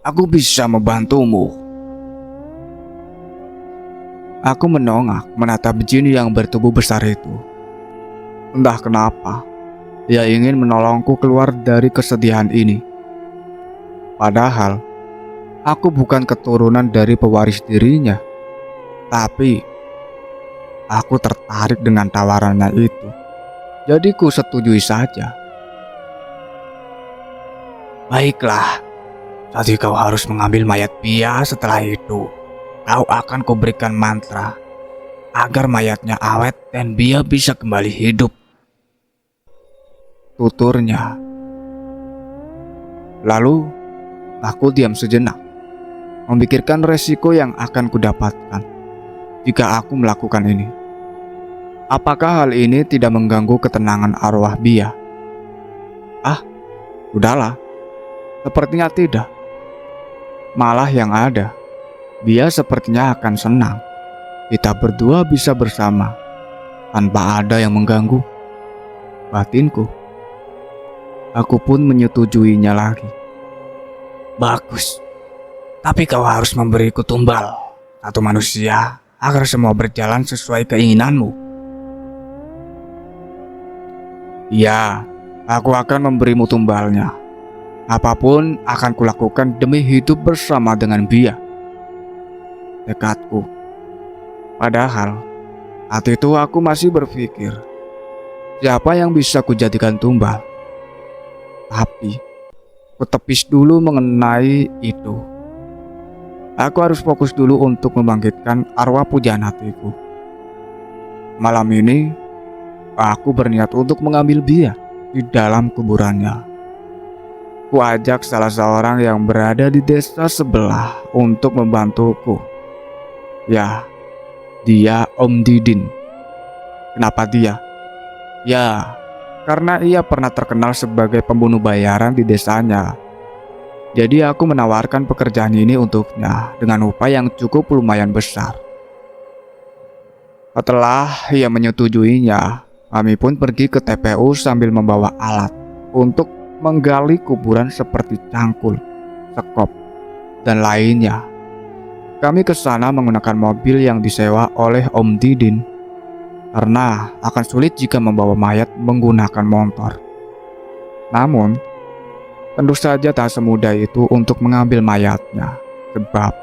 aku bisa membantumu. Aku menongak menatap jin yang bertubuh besar itu. Entah kenapa, dia ingin menolongku keluar dari kesedihan ini. Padahal, aku bukan keturunan dari pewaris dirinya. Tapi, aku tertarik dengan tawarannya itu. Jadi ku setujui saja. Baiklah, jadi kau harus mengambil mayat Bia. Setelah itu, kau akan kuberikan mantra agar mayatnya awet dan Bia bisa kembali hidup. Tuturnya. Lalu, aku diam sejenak, memikirkan resiko yang akan kudapatkan jika aku melakukan ini. Apakah hal ini tidak mengganggu ketenangan arwah Bia? Udahlah, sepertinya tidak. Malah yang ada, Bia sepertinya akan senang kita berdua bisa bersama tanpa ada yang mengganggu batinku. Aku pun menyetujuinya lagi. Bagus, tapi kau harus memberiku tumbal satu manusia agar semua berjalan sesuai keinginanmu. Ya, aku akan memberimu tumbalnya. Apapun akan kulakukan demi hidup bersama dengan Bia. Tekadku. Padahal, saat itu aku masih berpikir, siapa yang bisa kujadikan tumbal? Tapi, kutepis dulu mengenai itu. Aku harus fokus dulu untuk membangkitkan arwah pujaan hatiku. Malam ini, aku berniat untuk mengambil Bia di dalam kuburannya. Ku ajak salah seorang yang berada di desa sebelah untuk membantuku. Ya, dia Om Didin. Kenapa dia? Ya, karena ia pernah terkenal sebagai pembunuh bayaran di desanya. Jadi aku menawarkan pekerjaan ini untuknya dengan upah yang cukup lumayan besar. Setelah ia menyetujuinya, kami pun pergi ke TPU sambil membawa alat untuk menggali kuburan seperti cangkul, sekop, dan lainnya. Kami ke sana menggunakan mobil yang disewa oleh Om Didin karena akan sulit jika membawa mayat menggunakan motor. Namun, tentu saja tak semudah itu untuk mengambil mayatnya, sebab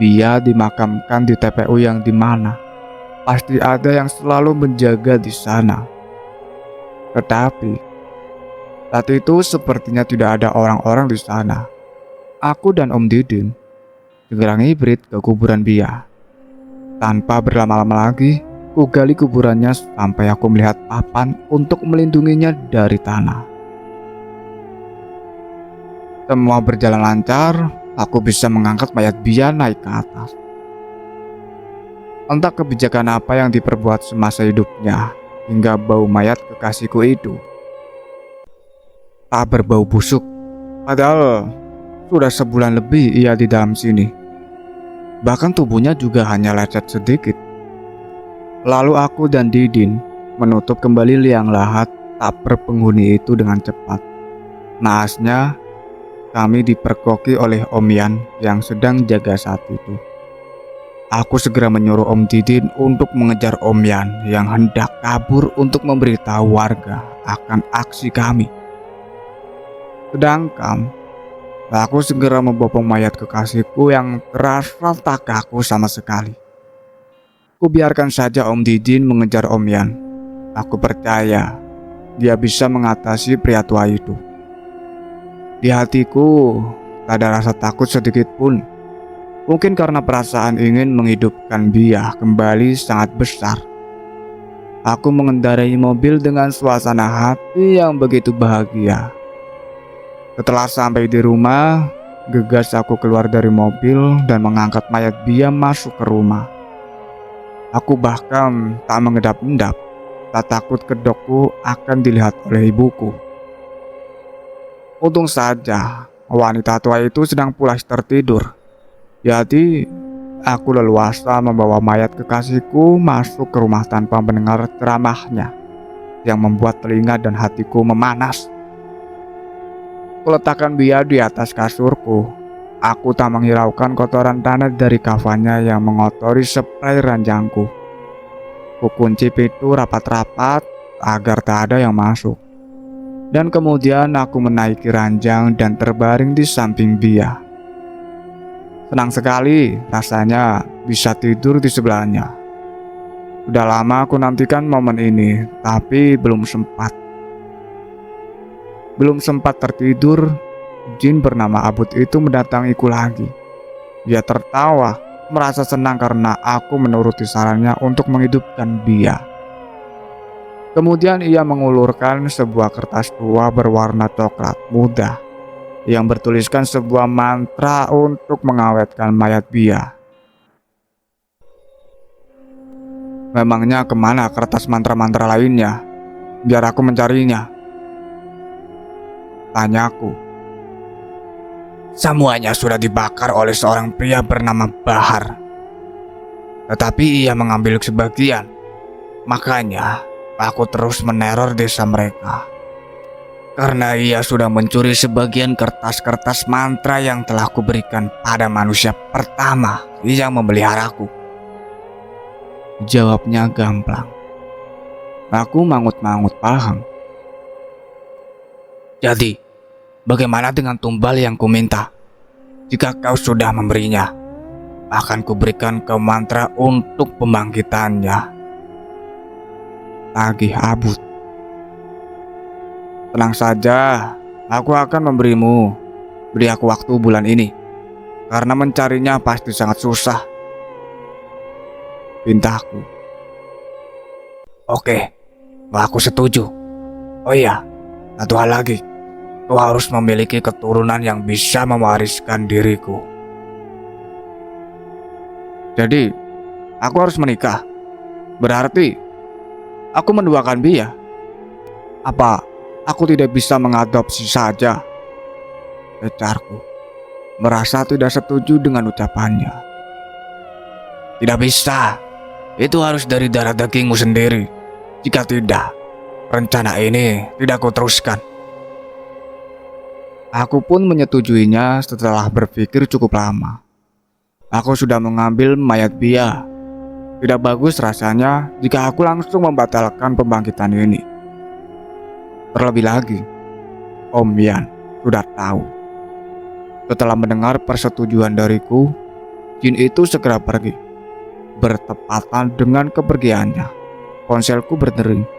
dia dimakamkan di TPU yang dimana pasti ada yang selalu menjaga di sana. Tetapi saat itu sepertinya tidak ada orang-orang di sana. Aku dan Om Didin segera ngibrit ke kuburan Bia. Tanpa berlama-lama lagi, ku gali kuburannya sampai aku melihat papan untuk melindunginya dari tanah. Semua berjalan lancar, aku bisa mengangkat mayat Bia naik ke atas. Entah kebijakan apa yang diperbuat semasa hidupnya, hingga bau mayat kekasihku itu tak berbau busuk. Padahal sudah sebulan lebih ia di dalam sini. Bahkan tubuhnya juga hanya lecet sedikit. Lalu aku dan Didin menutup kembali liang lahat taper penghuni itu dengan cepat. Naasnya, kami dipergoki oleh Om Yan yang sedang jaga saat itu. Aku segera menyuruh Om Didin untuk mengejar Om Yan yang hendak kabur untuk memberitahu warga akan aksi kami. Sedangkan aku segera membopong mayat kekasihku yang terasa tak kaku sama sekali. Kubiarkan saja Om Didin mengejar Om Yan. Aku percaya dia bisa mengatasi pria tua itu. Di hatiku tak ada rasa takut sedikit pun. Mungkin karena perasaan ingin menghidupkan Bia kembali sangat besar. Aku mengendarai mobil dengan suasana hati yang begitu bahagia. Setelah sampai di rumah, gegas aku keluar dari mobil dan mengangkat mayat Bia masuk ke rumah. Aku bahkan tak mengedap-endap, tak takut kedokku akan dilihat oleh ibuku. Untung saja wanita tua itu sedang pulas tertidur. Jadi aku leluasa membawa mayat kekasihku masuk ke rumah tanpa mendengar ceramahnya yang membuat telinga dan hatiku memanas. Kuletakkan Bia di atas kasurku. Aku tak menghiraukan kotoran tanah dari kafannya yang mengotori spray ranjangku. Kukunci pintu rapat-rapat agar tak ada yang masuk. Dan kemudian aku menaiki ranjang dan terbaring di samping Bia. Senang sekali rasanya bisa tidur di sebelahnya. Udah lama aku nantikan momen ini, tapi belum sempat. Belum sempat tertidur, jin bernama Abud itu mendatangiku lagi. Dia tertawa, merasa senang karena aku menuruti sarannya untuk menghidupkan Bia. Kemudian ia mengulurkan sebuah kertas tua berwarna coklat muda yang bertuliskan sebuah mantra untuk mengawetkan mayat Bia. Memangnya kemana kertas mantra-mantra lainnya? Biar aku mencarinya, tanyaku. Semuanya sudah dibakar oleh seorang pria bernama Bahar. Tetapi ia mengambil sebagian. Makanya aku terus meneror desa mereka. Karena ia sudah mencuri sebagian kertas-kertas mantra yang telah kuberikan pada manusia pertama yang memeliharaku. Jawabnya gamblang. Aku mangut-mangut paham. Jadi, bagaimana dengan tumbal yang kuminta? Jika kau sudah memberinya, akan kuberikan kau mantra untuk pembangkitannya. Tagih Abud. Tenang saja, aku akan memberimu. Beri aku waktu bulan ini, karena mencarinya pasti sangat susah, pintaku. Oke, aku setuju. Oh iya, satu hal lagi. Kau harus memiliki keturunan yang bisa mewariskan diriku. Jadi, aku harus menikah. Berarti aku menduakan Bia. Apa aku tidak bisa mengadopsi saja? Pecarku, merasa tidak setuju dengan ucapannya. Tidak bisa. Itu harus dari darah dagingmu sendiri. Jika tidak, rencana ini tidak kuteruskan. Aku pun menyetujuinya setelah berpikir cukup lama. Aku sudah mengambil mayat Bia. Tidak bagus rasanya jika aku langsung membatalkan pembangkitan ini. Terlebih lagi, Om Yan sudah tahu. Setelah mendengar persetujuan dariku, jin itu segera pergi. Bertepatan dengan kepergiannya, ponselku berdering.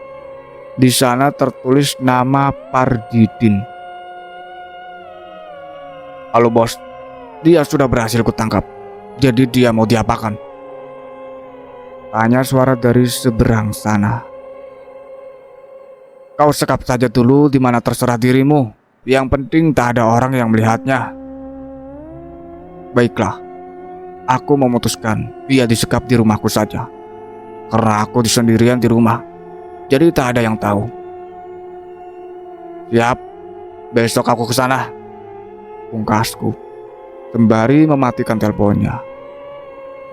Di sana tertulis nama Parjidin. Halo bos, dia sudah berhasil kutangkap. Jadi dia mau diapakan? Tanya suara dari seberang sana. Kau sekap saja dulu di mana terserah dirimu. Yang penting tak ada orang yang melihatnya. Baiklah, aku memutuskan dia disekap di rumahku saja. Karena aku sendirian di rumah, jadi tak ada yang tahu. Siap, besok aku ke sana, pungkasku sembari mematikan teleponnya.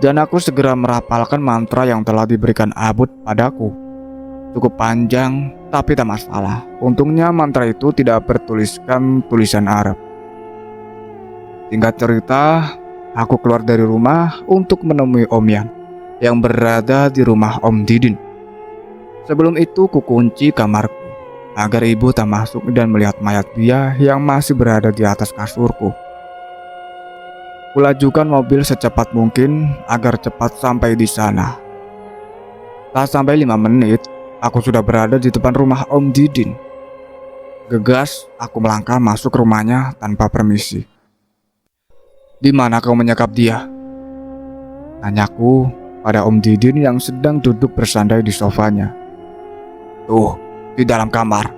Dan aku segera merapalkan mantra yang telah diberikan Abud padaku. Cukup panjang, tapi tak masalah. Untungnya mantra itu tidak bertuliskan tulisan Arab. Singkat cerita, aku keluar dari rumah untuk menemui Om Yan yang berada di rumah Om Didin. Sebelum itu kukunci kamarku agar ibu tak masuk dan melihat mayat Bia yang masih berada di atas kasurku. Kulajukan mobil secepat mungkin agar cepat sampai di sana. Tak sampai 5 menit, aku sudah berada di depan rumah Om Didin. Gegas, aku melangkah masuk rumahnya tanpa permisi. Di mana kau menyekap dia? Tanyaku pada Om Didin yang sedang duduk bersandai di sofanya. Tuh, di dalam kamar,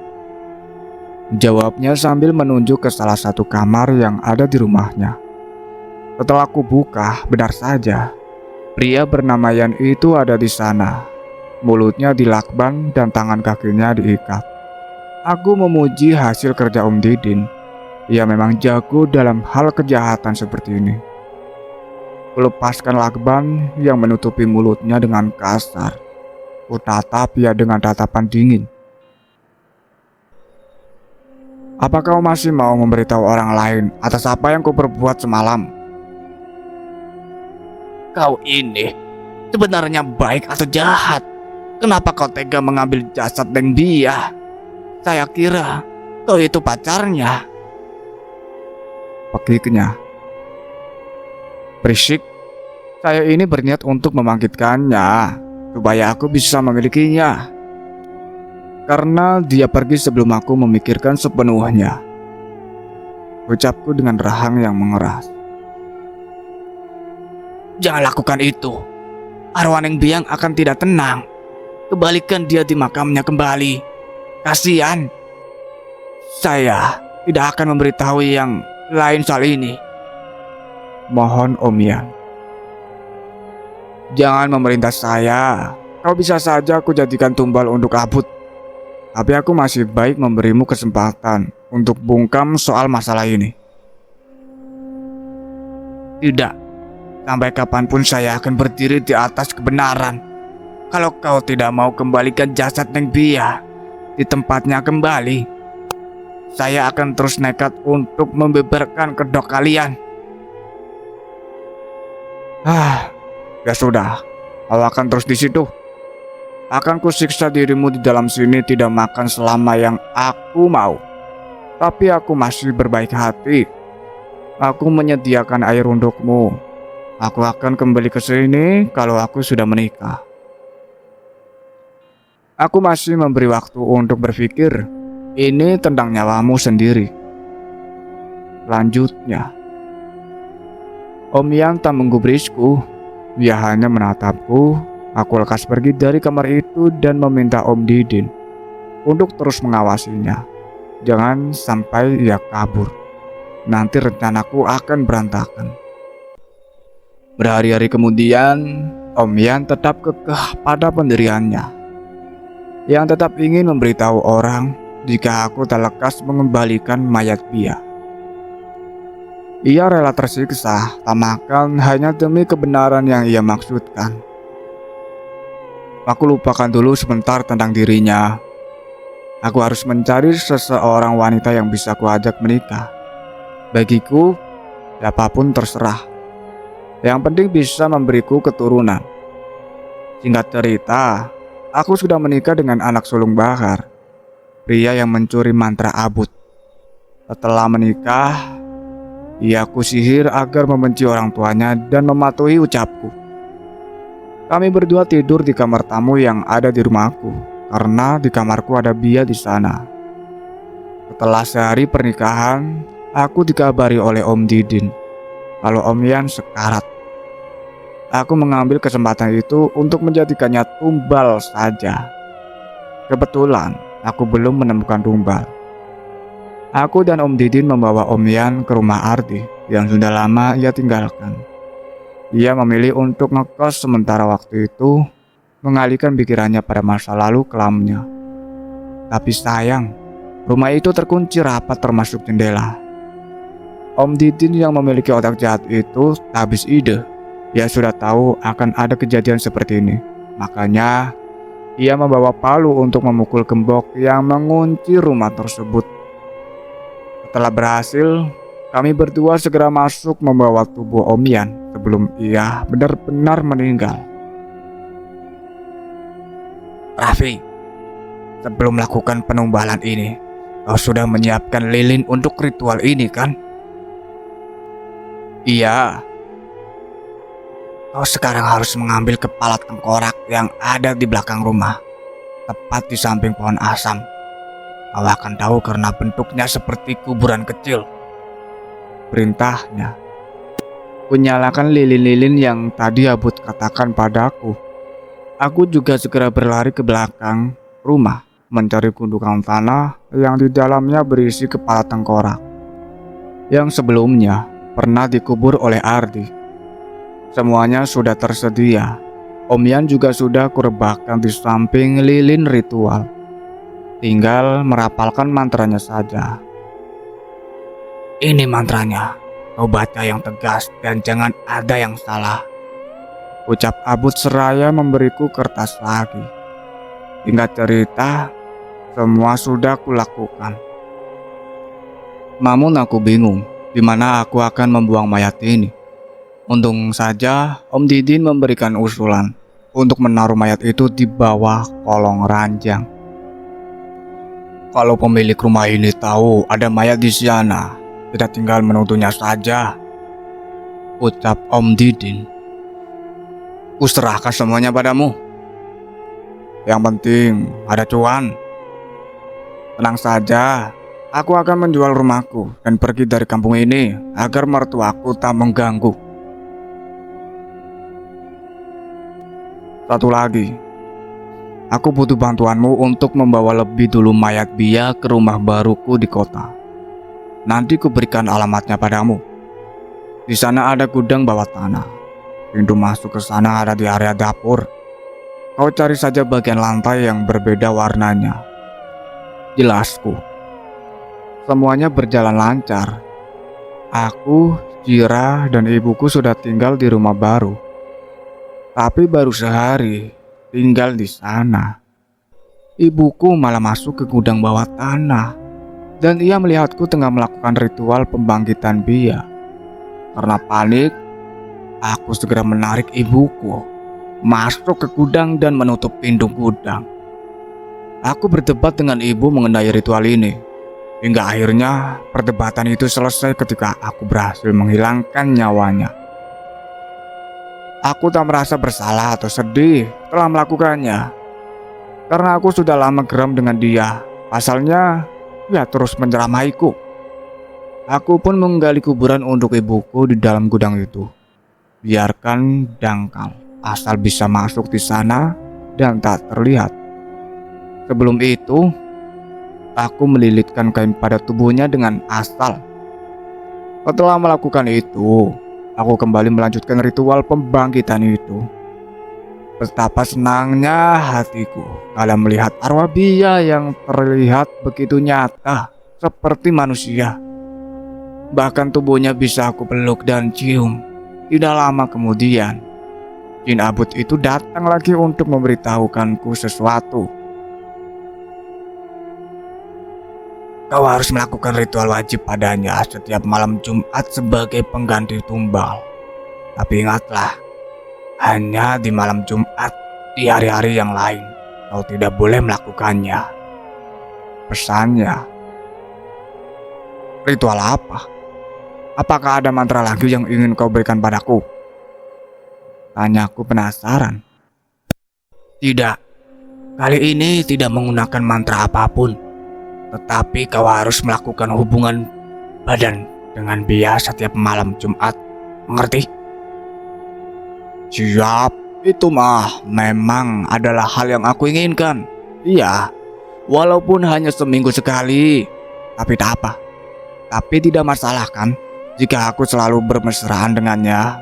jawabnya sambil menunjuk ke salah satu kamar yang ada di rumahnya. Setelah aku buka, benar saja, Pria bernama Yan itu ada di sana. Mulutnya dilakban dan tangan kakinya diikat. Aku memuji hasil kerja Om Didin. Ia memang jago dalam hal kejahatan seperti ini. Kulepaskan lakban yang menutupi mulutnya dengan kasar. Kutatap ia dengan tatapan dingin. Apa kau masih mau memberitahu orang lain atas apa yang kau perbuat semalam? Kau ini sebenarnya baik atau jahat? Kenapa kau tega mengambil jasad Deng Bia? Saya kira kau itu pacarnya. Pekiknya. Berisik. Saya ini berniat untuk membangkitkannya supaya aku bisa memilikinya. Karena dia pergi sebelum aku memikirkan sepenuhnya. Ucapku dengan rahang yang mengeras. Jangan lakukan itu. Arwah Neng Biang akan tidak tenang. Kembalikan dia di makamnya kembali. Kasihan. Saya tidak akan memberitahu yang lain soal ini. Mohon Om Yan. Jangan memerintah saya. Kau bisa saja aku jadikan tumbal untuk Abut. Tapi aku masih baik memberimu kesempatan untuk bungkam soal masalah ini. Tidak. Sampai kapanpun saya akan berdiri di atas kebenaran. Kalau kau tidak mau kembalikan jasad Neng Bia di tempatnya kembali, saya akan terus nekat untuk membeberkan kedok kalian. Ya sudah, kau akan terus di situ. Akan kusiksa dirimu di dalam sini tidak makan selama yang aku mau. Tapi aku masih berbaik hati. Aku menyediakan air untukmu. Aku akan kembali ke sini kalau aku sudah menikah. Aku masih memberi waktu untuk berpikir. Ini tentang nyawamu sendiri. Lanjutnya. Om Yan tak menggubrisku. Dia hanya menatapku. Aku lekas pergi dari kamar itu dan meminta Om Didin untuk terus mengawasinya. Jangan sampai ia kabur. Nanti rencanaku akan berantakan. Berhari-hari kemudian, Om Yan tetap kekeh pada pendiriannya. Yang tetap ingin memberitahu orang jika aku tak lekas mengembalikan mayat Bia. Ia rela tersiksa, tak makan hanya demi kebenaran yang ia maksudkan. Aku lupakan dulu sebentar tentang dirinya. Aku harus mencari seseorang wanita yang bisa kuajak menikah. Bagiku, siapapun terserah. Yang penting bisa memberiku keturunan. Singkat cerita, aku sudah menikah dengan anak sulung Bahar, pria yang mencuri mantra Abut. Setelah menikah, ia kusihir agar membenci orang tuanya dan mematuhi ucapku. Kami berdua tidur di kamar tamu yang ada di rumahku, karena di kamarku ada Bia di sana. Setelah sehari pernikahan, aku dikabari oleh Om Didin kalau Om Yan sekarat. Aku mengambil kesempatan itu untuk menjadikannya tumbal saja. Kebetulan aku belum menemukan tumbal. Aku dan Om Didin membawa Om Yan ke rumah Ardi yang sudah lama ia tinggalkan. Ia memilih untuk ngekos sementara waktu itu, mengalihkan pikirannya pada masa lalu kelamnya. Tapi sayang, rumah itu terkunci rapat termasuk jendela. Om Didin yang memiliki otak jahat itu tak habis ide. Dia sudah tahu akan ada kejadian seperti ini. Makanya ia membawa palu untuk memukul gembok yang mengunci rumah tersebut. Setelah berhasil, kami berdua segera masuk membawa tubuh Om Yan sebelum ia benar-benar meninggal. Raffi, sebelum melakukan penumbalan ini, kau sudah menyiapkan lilin untuk ritual ini kan? Iya. Kau sekarang harus mengambil kepala tengkorak yang ada di belakang rumah, tepat di samping pohon asam. Kau akan tahu karena bentuknya seperti kuburan kecil. Perintahnya. Kunyalakan lilin-lilin yang tadi Abut katakan padaku. Aku juga segera berlari ke belakang rumah, mencari gundukan tanah yang di dalamnya berisi kepala tengkorak, yang sebelumnya pernah dikubur oleh Ardi. Semuanya sudah tersedia. Om Yan juga sudah kurebahkan di samping lilin ritual. Tinggal merapalkan mantranya saja. Ini mantranya. Kau baca yang tegas dan jangan ada yang salah. Ucap Abut seraya memberiku kertas lagi. Hingga cerita, semua sudah kulakukan. Namun aku bingung, di mana aku akan membuang mayat ini. Untung saja Om Didin memberikan usulan untuk menaruh mayat itu di bawah kolong ranjang. Kalau pemilik rumah ini tahu ada mayat di sana, kita tinggal menuduhnya saja, ucap Om Didin. Kuserahkan semuanya padamu. Yang penting ada cuan. Tenang saja, aku akan menjual rumahku dan pergi dari kampung ini agar mertuaku tak mengganggu. Satu lagi, aku butuh bantuanmu untuk membawa lebih dulu mayat Bia ke rumah baruku di kota. Nanti kuberikan alamatnya padamu. Di sana ada gudang bawah tanah. Pintu masuk ke sana ada di area dapur. Kau cari saja bagian lantai yang berbeda warnanya. Jelasku. Semuanya berjalan lancar. Aku, Jira, dan ibuku sudah tinggal di rumah baru. Tapi baru sehari tinggal di sana. Ibuku malah masuk ke gudang bawah tanah. Dan ia melihatku tengah melakukan ritual pembangkitan Bia. Karena panik, aku segera menarik ibuku masuk ke gudang dan menutup pintu gudang. Aku berdebat dengan ibu mengenai ritual ini. Hingga akhirnya perdebatan itu selesai ketika aku berhasil menghilangkan nyawanya. Aku tak merasa bersalah atau sedih telah melakukannya. Karena aku sudah lama geram dengan dia. Pasalnya, ia terus menceramaiku. Aku pun menggali kuburan untuk ibuku di dalam gudang itu. Biarkan dangkal, asal bisa masuk di sana dan tak terlihat. Sebelum itu, aku melilitkan kain pada tubuhnya dengan asal. Setelah melakukan itu, aku kembali melanjutkan ritual pembangkitan itu. Betapa senangnya hatiku kala melihat arwah Bia yang terlihat begitu nyata seperti manusia. Bahkan tubuhnya bisa aku peluk dan cium. Tidak lama kemudian, Jin Abut itu datang lagi untuk memberitahukanku sesuatu. Kau harus melakukan ritual wajib padanya setiap malam Jumat sebagai pengganti tumbal. Tapi ingatlah, hanya di malam Jumat, di hari-hari yang lain kau tidak boleh melakukannya. Pesannya. Ritual apa? Apakah ada mantra lagi yang ingin kau berikan padaku? Tanyaku penasaran. Tidak, kali ini tidak menggunakan mantra apapun. Tetapi kau harus melakukan hubungan badan dengan Bia setiap malam Jumat. Mengerti? Siap, itu mah memang adalah hal yang aku inginkan. Iya, walaupun hanya seminggu sekali. Tapi tak apa. Tapi tidak masalah kan jika aku selalu bermesraan dengannya,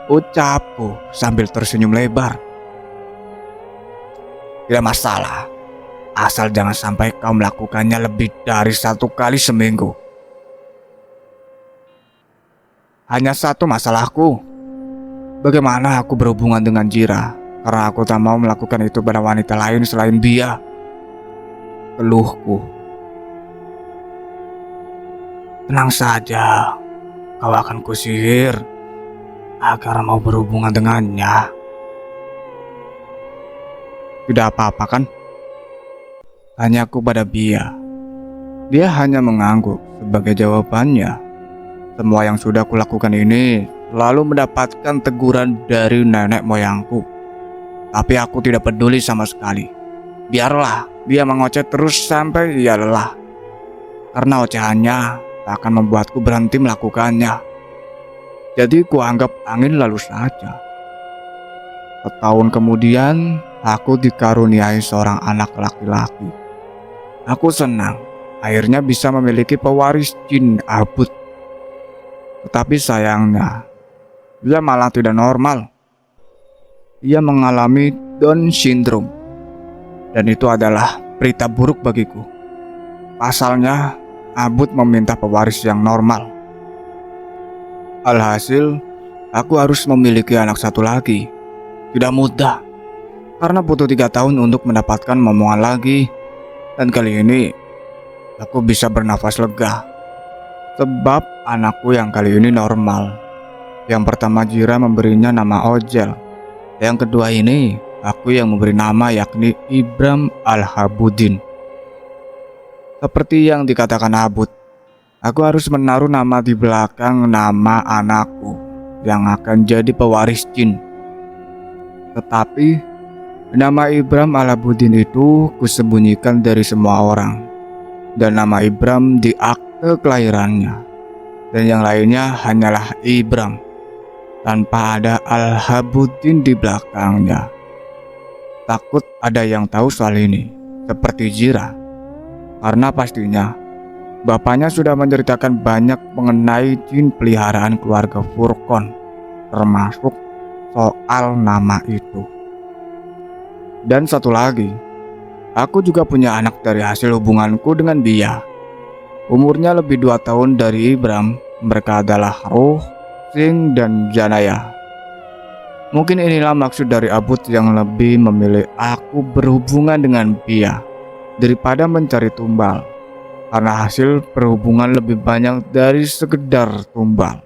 ucapku sambil tersenyum lebar. Tidak masalah, asal jangan sampai kau melakukannya lebih dari 1 kali seminggu. Hanya satu masalahku, bagaimana aku berhubungan dengan Jira, karena aku tak mau melakukan itu pada wanita lain selain Bia. Keluhku. Tenang saja, kau akan kusihir agar mau berhubungan dengannya. Tidak apa-apa kan? Tanyaku pada Bia. Dia hanya mengangguk sebagai jawabannya. Semua yang sudah kulakukan ini lalu mendapatkan teguran dari nenek moyangku. Tapi aku tidak peduli sama sekali. Biarlah dia mengoceh terus sampai ia lelah. Karena ocehannya tak akan membuatku berhenti melakukannya. Jadi kuanggap angin lalu saja. Setahun kemudian, aku dikaruniai seorang anak laki-laki. Aku senang akhirnya bisa memiliki pewaris Jin Abut. Tetapi sayangnya, Dia malah tidak normal. Ia mengalami Down syndrome. Dan itu adalah berita buruk bagiku. Pasalnya, Abud meminta pewaris yang normal. Alhasil, aku harus memiliki anak satu lagi. Tidak mudah, karena butuh 3 tahun untuk mendapatkan momongan lagi. Dan kali ini, aku bisa bernafas lega. Sebab anakku yang kali ini normal. Yang pertama Jira memberinya nama Ojel. Yang kedua ini, aku yang memberi nama yakni Ibram Al-Habudin. Seperti yang dikatakan Abud, aku harus menaruh nama di belakang nama anakku yang akan jadi pewaris jin. Tetapi nama Ibram Al-Habudin itu kusembunyikan dari semua orang. Dan nama Ibram di akte kelahirannya. Dan yang lainnya hanyalah Ibram, tanpa ada Al-Habudin di belakangnya. Takut ada yang tahu soal ini, seperti Jira. Karena pastinya bapaknya sudah menceritakan banyak mengenai jin peliharaan keluarga Furqon, termasuk soal nama itu. Dan satu lagi, aku juga punya anak dari hasil hubunganku dengan Bia. Umurnya lebih 2 tahun dari Ibram. Mereka adalah Ruh, Sing, dan Janaya. Mungkin inilah maksud dari Abud yang lebih memilih aku berhubungan dengan Bia daripada mencari tumbal. Karena hasil perhubungan lebih banyak dari sekedar tumbal.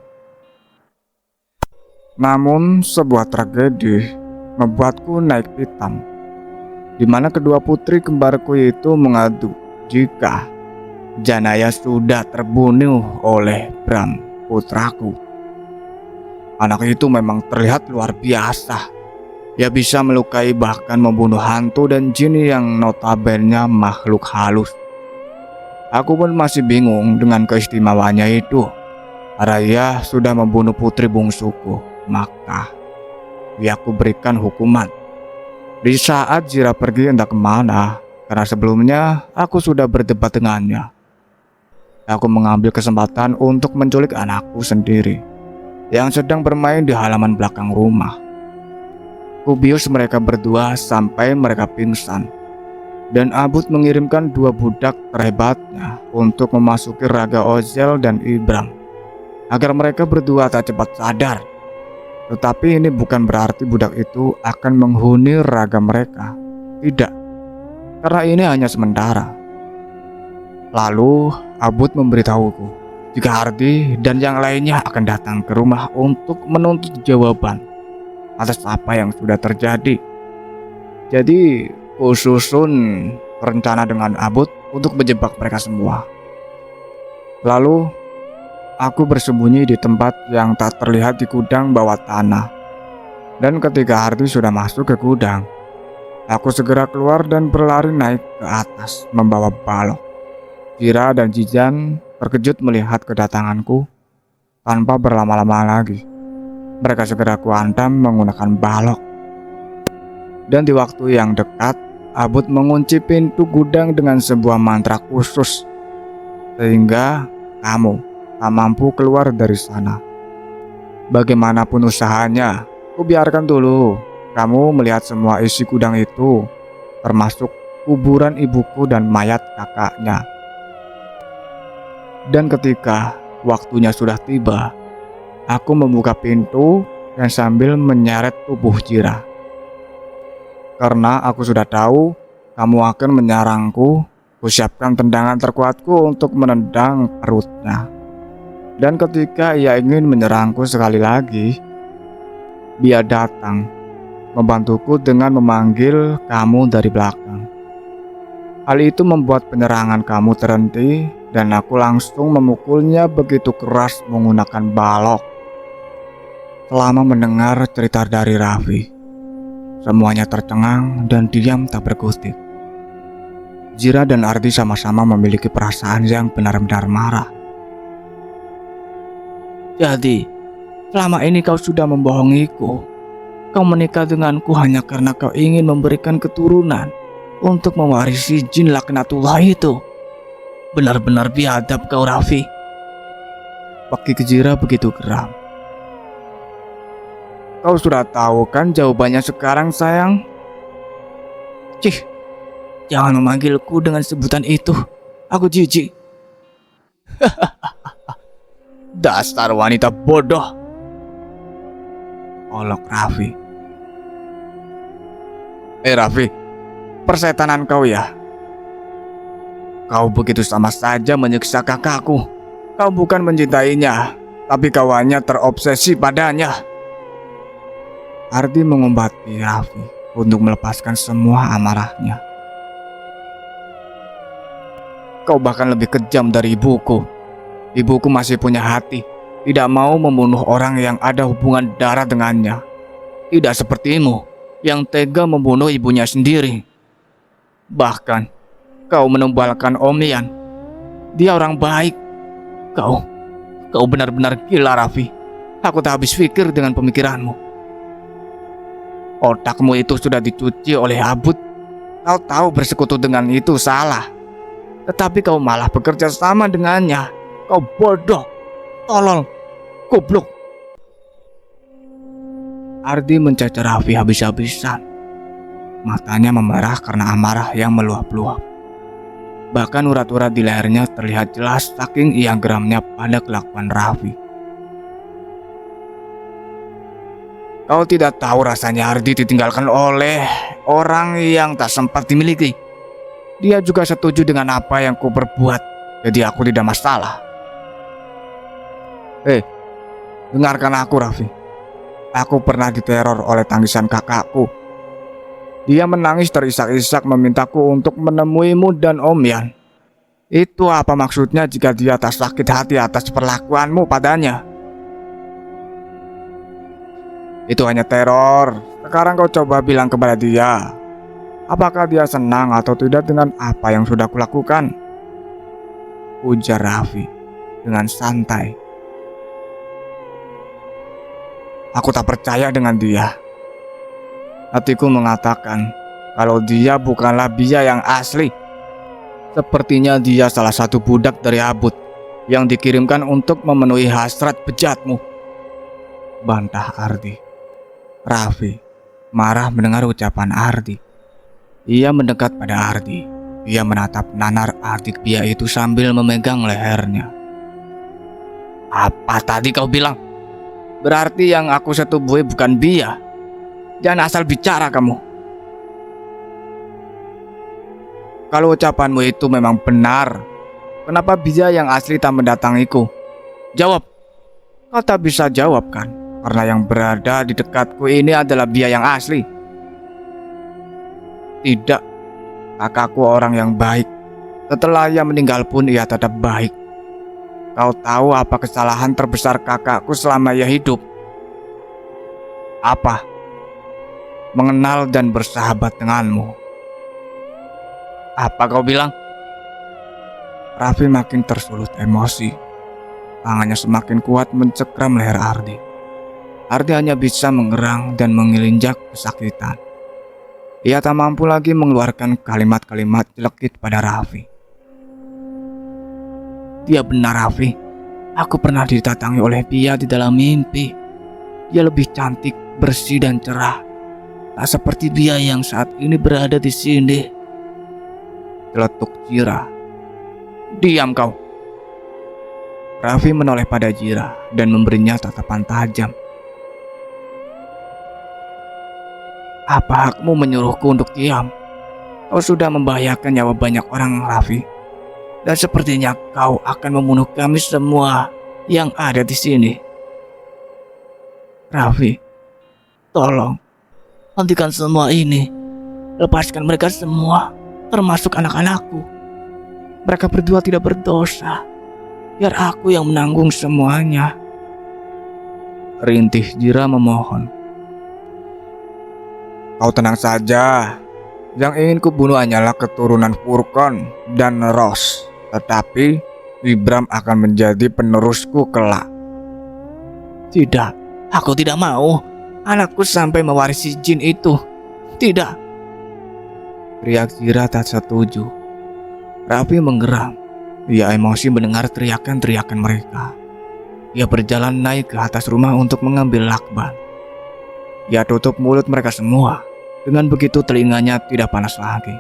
Namun sebuah tragedi membuatku naik pitam, di mana kedua putri kembarku itu mengadu jika Janaya sudah terbunuh oleh Bram, putraku. Anak itu memang terlihat luar biasa. Ia bisa melukai bahkan membunuh hantu dan jin yang notabene makhluk halus. Aku pun masih bingung dengan keistimewaannya itu. Karena ia sudah membunuh putri bungsuku, maka aku berikan hukuman. Di saat Jira pergi entah kemana, karena sebelumnya aku sudah berdebat dengannya. Aku mengambil kesempatan untuk menculik anakku sendiri yang sedang bermain di halaman belakang rumah. Kubius mereka berdua sampai mereka pingsan. Dan Abud mengirimkan 2 budak terhebatnya untuk memasuki raga Ojel dan Ibram agar mereka berdua tak cepat sadar. Tetapi ini bukan berarti budak itu akan menghuni raga mereka. Tidak, karena ini hanya sementara. Lalu Abud memberitahuku jika Hardi dan yang lainnya akan datang ke rumah untuk menuntut jawaban atas apa yang sudah terjadi. Jadi kususun rencana dengan Abud untuk menjebak mereka semua. Lalu aku bersembunyi di tempat yang tak terlihat di gudang bawah tanah. Dan ketika Hardi sudah masuk ke gudang, aku segera keluar dan berlari naik ke atas membawa balok. Jira dan Jijan terkejut melihat kedatanganku. Tanpa berlama-lama lagi, mereka segera kuantam menggunakan balok. Dan di waktu yang dekat, Abud mengunci pintu gudang dengan sebuah mantra khusus, sehingga kamu tak mampu keluar dari sana. Bagaimanapun usahanya, kubiarkan dulu kamu melihat semua isi gudang itu, termasuk kuburan ibuku dan mayat kakaknya. Dan ketika waktunya sudah tiba, aku membuka pintu dan sambil menyeret tubuh Jira. Karena aku sudah tahu kamu akan menyerangku, kusiapkan tendangan terkuatku untuk menendang perutnya. Dan ketika ia ingin menyerangku sekali lagi, dia datang membantuku dengan memanggil kamu dari belakang. Hal itu membuat penyerangan kamu terhenti dan aku langsung memukulnya begitu keras menggunakan balok. Selama mendengar cerita dari Raffi, semuanya tercengang dan diam tak berkutik. Jira dan Ardi sama-sama memiliki perasaan yang benar-benar marah. Jadi, selama ini kau sudah membohongiku. Kau menikah denganku hanya karena kau ingin memberikan keturunan untuk mewarisi jin laknatullah itu. Benar-benar biadab kau, Raffi. Bagi Jira begitu geram. Kau sudah tahu kan jawabannya sekarang, sayang? Cih, jangan memanggilku dengan sebutan itu. Aku jijik. Dasar wanita bodoh. Olok Raffi. Raffi, persetanan kau ya? Kau begitu sama saja menyiksa kakakku. Kau bukan mencintainya, tapi kau hanya terobsesi padanya. Ardi mengombati Raffi untuk melepaskan semua amarahnya. Kau bahkan lebih kejam dari ibuku. Ibuku masih punya hati, tidak mau membunuh orang yang ada hubungan darah dengannya. Tidak sepertimu yang tega membunuh ibunya sendiri. Bahkan kau menumbalkan Om Ian. Dia orang baik. Kau benar-benar gila, Raffi. Aku tak habis pikir dengan pemikiranmu. Otakmu itu sudah dicuci oleh Abud. Kau tahu bersekutu dengan itu salah, tetapi kau malah bekerja sama dengannya. Kau bodoh, tolol, goblok. Ardi mencacar Raffi habis-habisan. Matanya memerah karena amarah yang meluap-luap. Bahkan urat-urat di lehernya terlihat jelas saking ia geramnya pada kelakuan Raffi. Kau tidak tahu rasanya Ardi ditinggalkan oleh orang yang tak sempat dimiliki. Dia juga setuju dengan apa yang ku perbuat, jadi aku tidak masalah. Dengarkan aku, Raffi. Aku pernah diteror oleh tangisan kakakku. Dia menangis terisak-isak memintaku untuk menemuimu dan Om Ian. Itu apa maksudnya jika dia tak sakit hati atas perlakuanmu padanya? Itu hanya teror. Sekarang kau coba bilang kepada dia, apakah dia senang atau tidak dengan apa yang sudah kulakukan? Ujar Raffi dengan santai. Aku tak percaya dengan dia. Hatiku mengatakan kalau dia bukanlah Bia yang asli. Sepertinya dia salah satu budak dari Abud yang dikirimkan untuk memenuhi hasrat bejatmu, bantah Ardi. Raffi marah mendengar ucapan Ardi. Ia mendekat pada Ardi. Ia menatap nanar adik Bia itu sambil memegang lehernya. Apa tadi kau bilang? Berarti yang aku setubui bukan Bia. Jangan asal bicara kamu. Kalau ucapanmu itu memang benar, kenapa Bia yang asli tak mendatangiku? Jawab. Kau tak bisa jawab kan? Karena yang berada di dekatku ini adalah Bia yang asli. Tidak. Kakakku orang yang baik. Setelah ia meninggal pun ia tetap baik. Kau tahu apa kesalahan terbesar kakakku selama ia hidup? Apa? Mengenal dan bersahabat denganmu. Apa kau bilang? Raffi makin tersulut emosi. Tangannya semakin kuat mencekram leher Ardi. Ardi hanya bisa mengerang dan mengelinjak kesakitan. Ia tak mampu lagi mengeluarkan kalimat-kalimat jelekit pada Raffi. Dia benar, Raffi. Aku pernah didatangi oleh Bia di dalam mimpi. Dia lebih cantik, bersih dan cerah. Tak seperti Bia yang saat ini berada di sini. Celetuk Jira. Diam kau. Raffi menoleh pada Jira dan memberinya tatapan tajam. Apa hakmu menyuruhku untuk diam? Kau sudah membahayakan nyawa banyak orang, Raffi. Dan sepertinya kau akan membunuh kami semua yang ada di sini. Raffi, tolong hentikan semua ini. Lepaskan mereka semua, termasuk anak-anakku. Mereka berdua tidak berdosa. Biar aku yang menanggung semuanya. Rintih Jira memohon. Kau tenang saja. Yang ingin kubunuh hanyalah keturunan Furqan dan Ros. Tetapi Ibram akan menjadi penerusku kelak. Tidak, aku tidak mau anakku sampai mewarisi jin itu. Tidak. Teriak Jira tak setuju. Raffi menggeram. Ia emosi mendengar teriakan-teriakan mereka. Ia berjalan naik ke atas rumah untuk mengambil lakban. Ia tutup mulut mereka semua. Dengan begitu telinganya tidak panas lagi.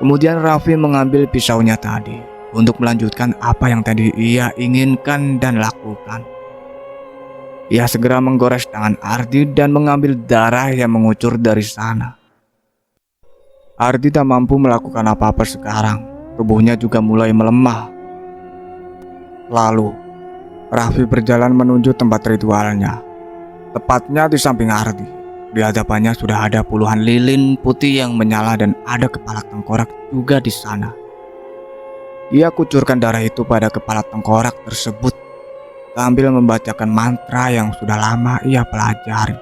Kemudian Raffi mengambil pisaunya tadi untuk melanjutkan apa yang tadi ia inginkan dan lakukan. Ia segera menggores tangan Ardi dan mengambil darah yang mengucur dari sana. Ardi tak mampu melakukan apa-apa sekarang. Tubuhnya juga mulai melemah. Lalu, Raffi berjalan menuju tempat ritualnya. Tepatnya di samping Ardi. Di hadapannya sudah ada puluhan lilin putih yang menyala dan ada kepala tengkorak juga di sana. Ia kucurkan darah itu pada kepala tengkorak tersebut sambil membacakan mantra yang sudah lama ia pelajari.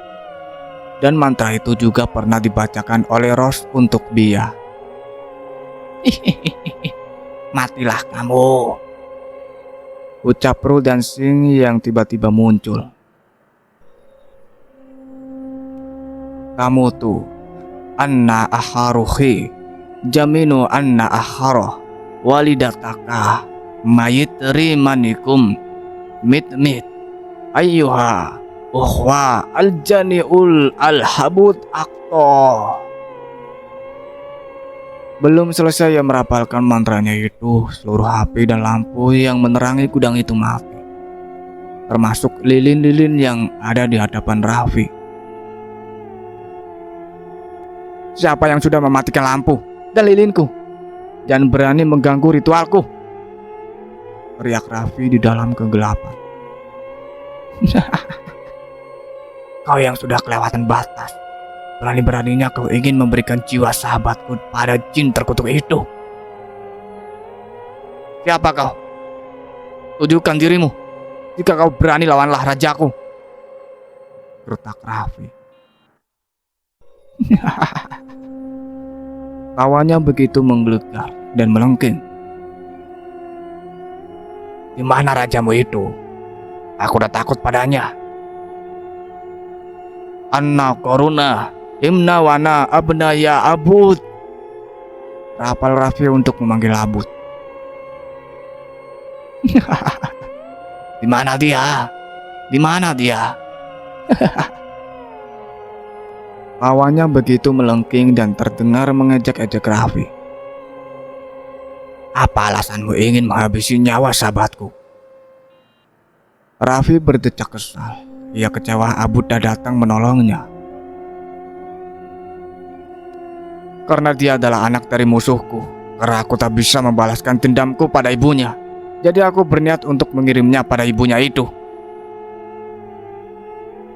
Dan mantra itu juga pernah dibacakan oleh Ros untuk Bia. Matilah kamu, ucap Ru dan Sing yang tiba-tiba muncul. Kamu tuh, anna aharuhi, jaminu anna aharoh, walidataka, mayitri manikum, mit, ayyuha, ukhwa, aljaniul alhabut akto. Belum selesai ia merapalkan mantranya itu, seluruh api dan lampu yang menerangi gudang itu mati. Termasuk lilin-lilin yang ada di hadapan Raffi. Siapa yang sudah mematikan lampu dan lilinku? Jangan berani mengganggu ritualku, teriak Raffi di dalam kegelapan. Kau yang sudah kelewatan batas. Berani-beraninya kau ingin memberikan jiwa sahabatku pada jin terkutuk itu. Siapa kau? Tunjukkan dirimu. Jika kau berani, lawanlah rajaku, gerutak Raffi. Tawanya begitu menggelegar dan melengking. Di mana rajamu itu? Aku udah takut padanya. Anna koruna, imna wana abnaya abud. Rapal Raffi untuk memanggil Abud. Di mana dia? Di mana dia? Tawanya begitu melengking dan terdengar mengejek-ejek Raffi. Apa alasanmu ingin menghabisi nyawa sahabatku? Raffi berdecak kesal. Ia kecewa Abud tak datang menolongnya. Karena dia adalah anak dari musuhku. Karena aku tak bisa membalaskan dendamku pada ibunya. Jadi aku berniat untuk mengirimnya pada ibunya itu.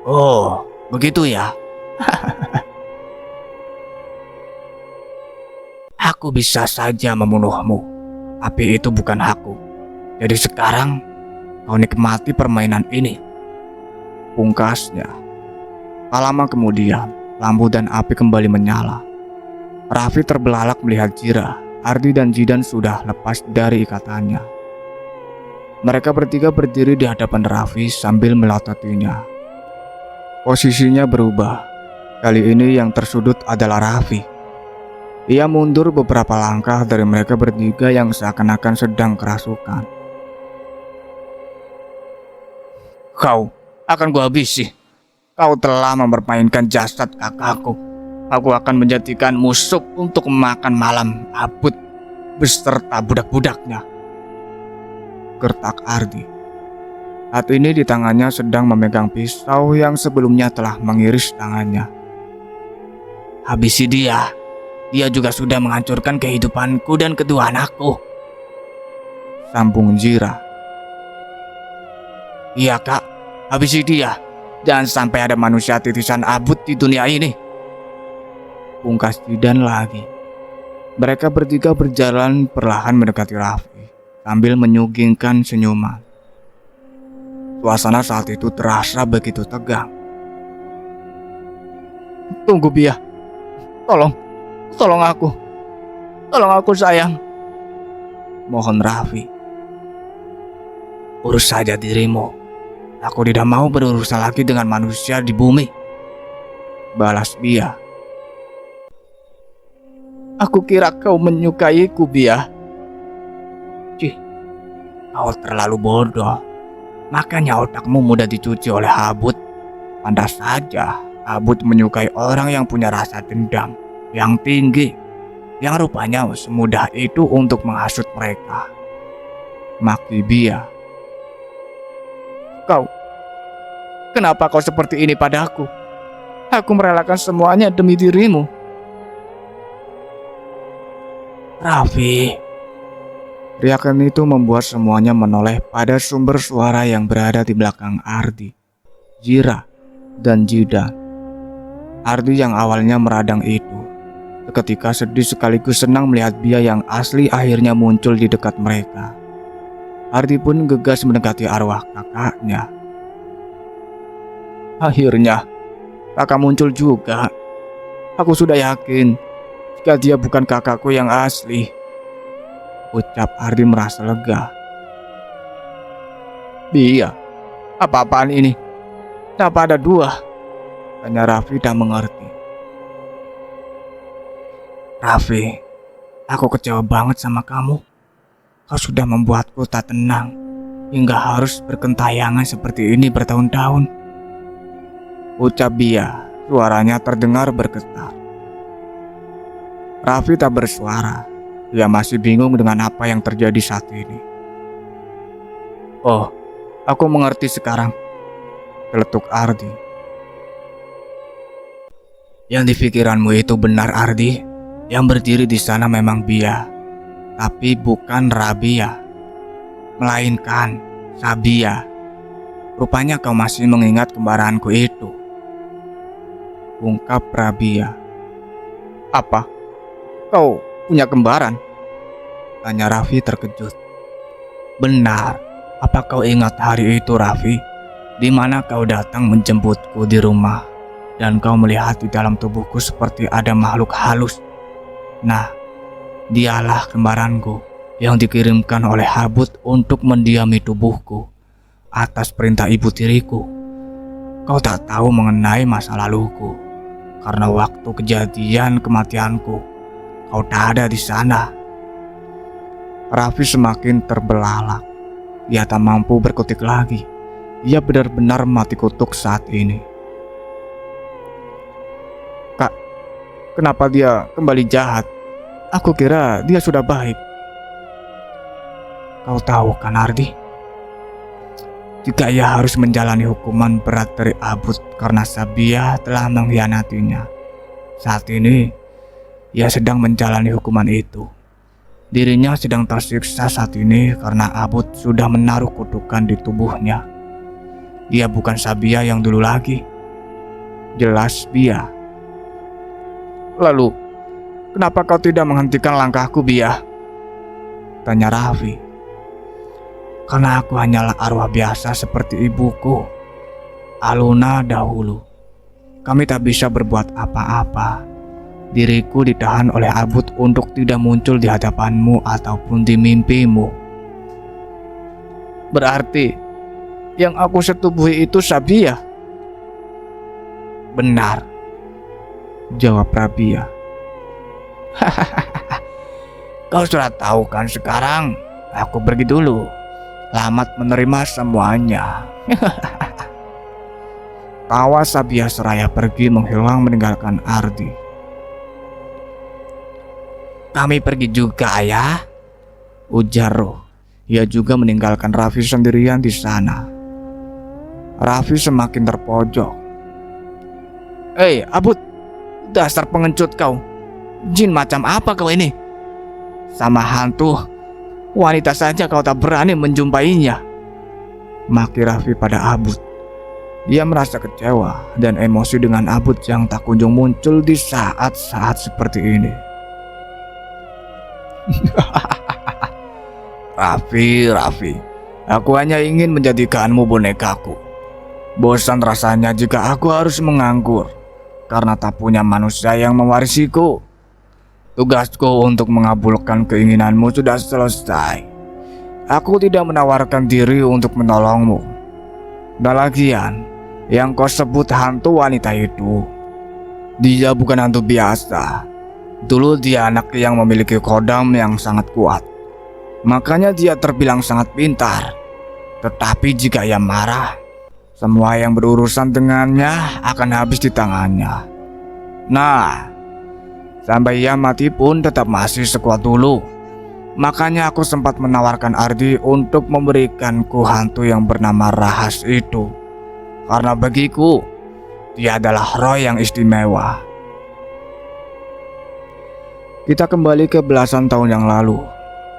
Oh, begitu ya? Aku bisa saja membunuhmu, tapi itu bukan hakku. Jadi sekarang kau nikmati permainan ini. Pungkasnya. Tak lama kemudian, lampu dan api kembali menyala. Raffi terbelalak melihat Jira, Ardi dan Jidan sudah lepas dari ikatannya. Mereka bertiga berdiri di hadapan Raffi sambil melototinya. Posisinya berubah. Kali ini yang tersudut adalah Raffi. Ia mundur beberapa langkah dari mereka bertiga yang seakan-akan sedang kerasukan. Kau akan kuhabisi. Kau telah mempermainkan jasad kakakku. Aku akan menjadikan musuh untuk memakan malam Abud beserta budak-budaknya, gertak Ardi. Saat ini di tangannya sedang memegang pisau yang sebelumnya telah mengiris tangannya. Habisi dia. Dia juga sudah menghancurkan kehidupanku dan kedua anakku, sambung Jira. Iya kak, habisi dia. Jangan sampai ada manusia titisan Abud di dunia ini, pungkas Jidan lagi. Mereka bertiga berjalan perlahan mendekati Raffi sambil menyugingkan senyuman. Suasana saat itu terasa begitu tegang. Tunggu Bia, Tolong aku sayang, mohon Raffi. Urus saja dirimu. Aku tidak mau berurusan lagi dengan manusia di bumi, balas Bia. Aku kira kau menyukaiku, Bia. Cih, kau terlalu bodoh. Makanya otakmu mudah dicuci oleh Abud. Pantas saja Abud menyukai orang yang punya rasa dendam yang tinggi, yang rupanya semudah itu untuk menghasut mereka. Maki Bia. Kenapa kau seperti ini padaku? Aku merelakan semuanya demi dirimu. Raffi. Teriakan itu membuat semuanya menoleh pada sumber suara yang berada di belakang Ardi, Jira, dan Jidan. Ardi yang awalnya meradang itu, seketika sedih sekaligus senang melihat Bia yang asli akhirnya muncul di dekat mereka. Ardi pun gegas mendekati arwah kakaknya. Akhirnya, kakak muncul juga. Aku sudah yakin jika dia bukan kakakku yang asli, ucap Ardi merasa lega. Bia, apa-apaan ini? Kenapa ada dua? Tanya Raffi tak mengerti. Raffi, aku kecewa banget sama kamu. Kau sudah membuatku tak tenang hingga harus berkentayangan seperti ini bertahun-tahun, ucap Bia. Suaranya terdengar bergetar. Raffi tak bersuara. Dia masih bingung dengan apa yang terjadi saat ini. Oh, aku mengerti sekarang, celetuk Ardi. Yang di pikiranmu itu benar, Ardi. Yang berdiri di sana memang Bia, tapi bukan Rabia, melainkan Sabia. Rupanya kau masih mengingat kembaranku itu, ungkap Rabia. Apa? Kau punya kembaran? Tanya Raffi terkejut. Benar. Apa kau ingat hari itu, Raffi? Di mana kau datang menjemputku di rumah dan kau melihat di dalam tubuhku seperti ada makhluk halus. Nah, dialah kembaranku yang dikirimkan oleh Habut untuk mendiami tubuhku atas perintah ibu tiriku. Kau tak tahu mengenai masa laluku karena waktu kejadian kematianku kau tak ada di sana. Raffi semakin terbelalak. Dia tak mampu berkutik lagi. Dia benar-benar mati kutuk saat ini. Kak, kenapa dia kembali jahat? Aku kira dia sudah baik. Kau tahu kan, Ardi? Jika ia harus menjalani hukuman berat dari Abud karena Sabia telah mengkhianatinya, saat ini ia sedang menjalani hukuman itu. Dirinya sedang tersiksa saat ini karena Abud sudah menaruh kutukan di tubuhnya. Dia bukan Sabia yang dulu lagi. Jelas Bia. Lalu, kenapa kau tidak menghentikan langkahku, Bia? Tanya Raffi. Karena aku hanyalah arwah biasa seperti ibuku, Aluna dahulu. Kami tak bisa berbuat apa-apa. Diriku ditahan oleh Abud untuk tidak muncul di hadapanmu ataupun di mimpimu. Berarti yang aku setubuhi itu Sabia? Benar, jawab Rabia. Kau sudah tahu kan sekarang? Aku pergi dulu. Selamat menerima semuanya. Tawa Sabia seraya pergi menghilang meninggalkan Ardi. Kami pergi juga, ayah, ujar Roh. Ia juga meninggalkan Raffi sendirian di sana. Raffi semakin terpojok. Hei, Abud, dasar pengecut kau. Jin macam apa kau ini? Sama hantu, wanita saja kau tak berani menjumpainya, maki Raffi pada Abud. Dia merasa kecewa dan emosi dengan Abud yang tak kunjung muncul di saat-saat seperti ini. Raffi, aku hanya ingin menjadikanmu bonekaku. Bosan rasanya jika aku harus menganggur karena tak punya manusia yang mewarisiku. Tugasku untuk mengabulkan keinginanmu sudah selesai. Aku tidak menawarkan diri untuk menolongmu. Dan lagian, yang kau sebut hantu wanita itu, dia bukan hantu biasa. Dulu dia anak yang memiliki kodam yang sangat kuat. Makanya dia terbilang sangat pintar. Tetapi jika ia marah, Semua yang berurusan dengannya akan habis di tangannya. Nah, sampai ia mati pun tetap masih sekuat dulu. Makanya aku sempat menawarkan Ardi untuk memberikanku hantu yang bernama Rahas itu. Karena bagiku, dia adalah roh yang istimewa. Kita kembali ke belasan tahun yang lalu,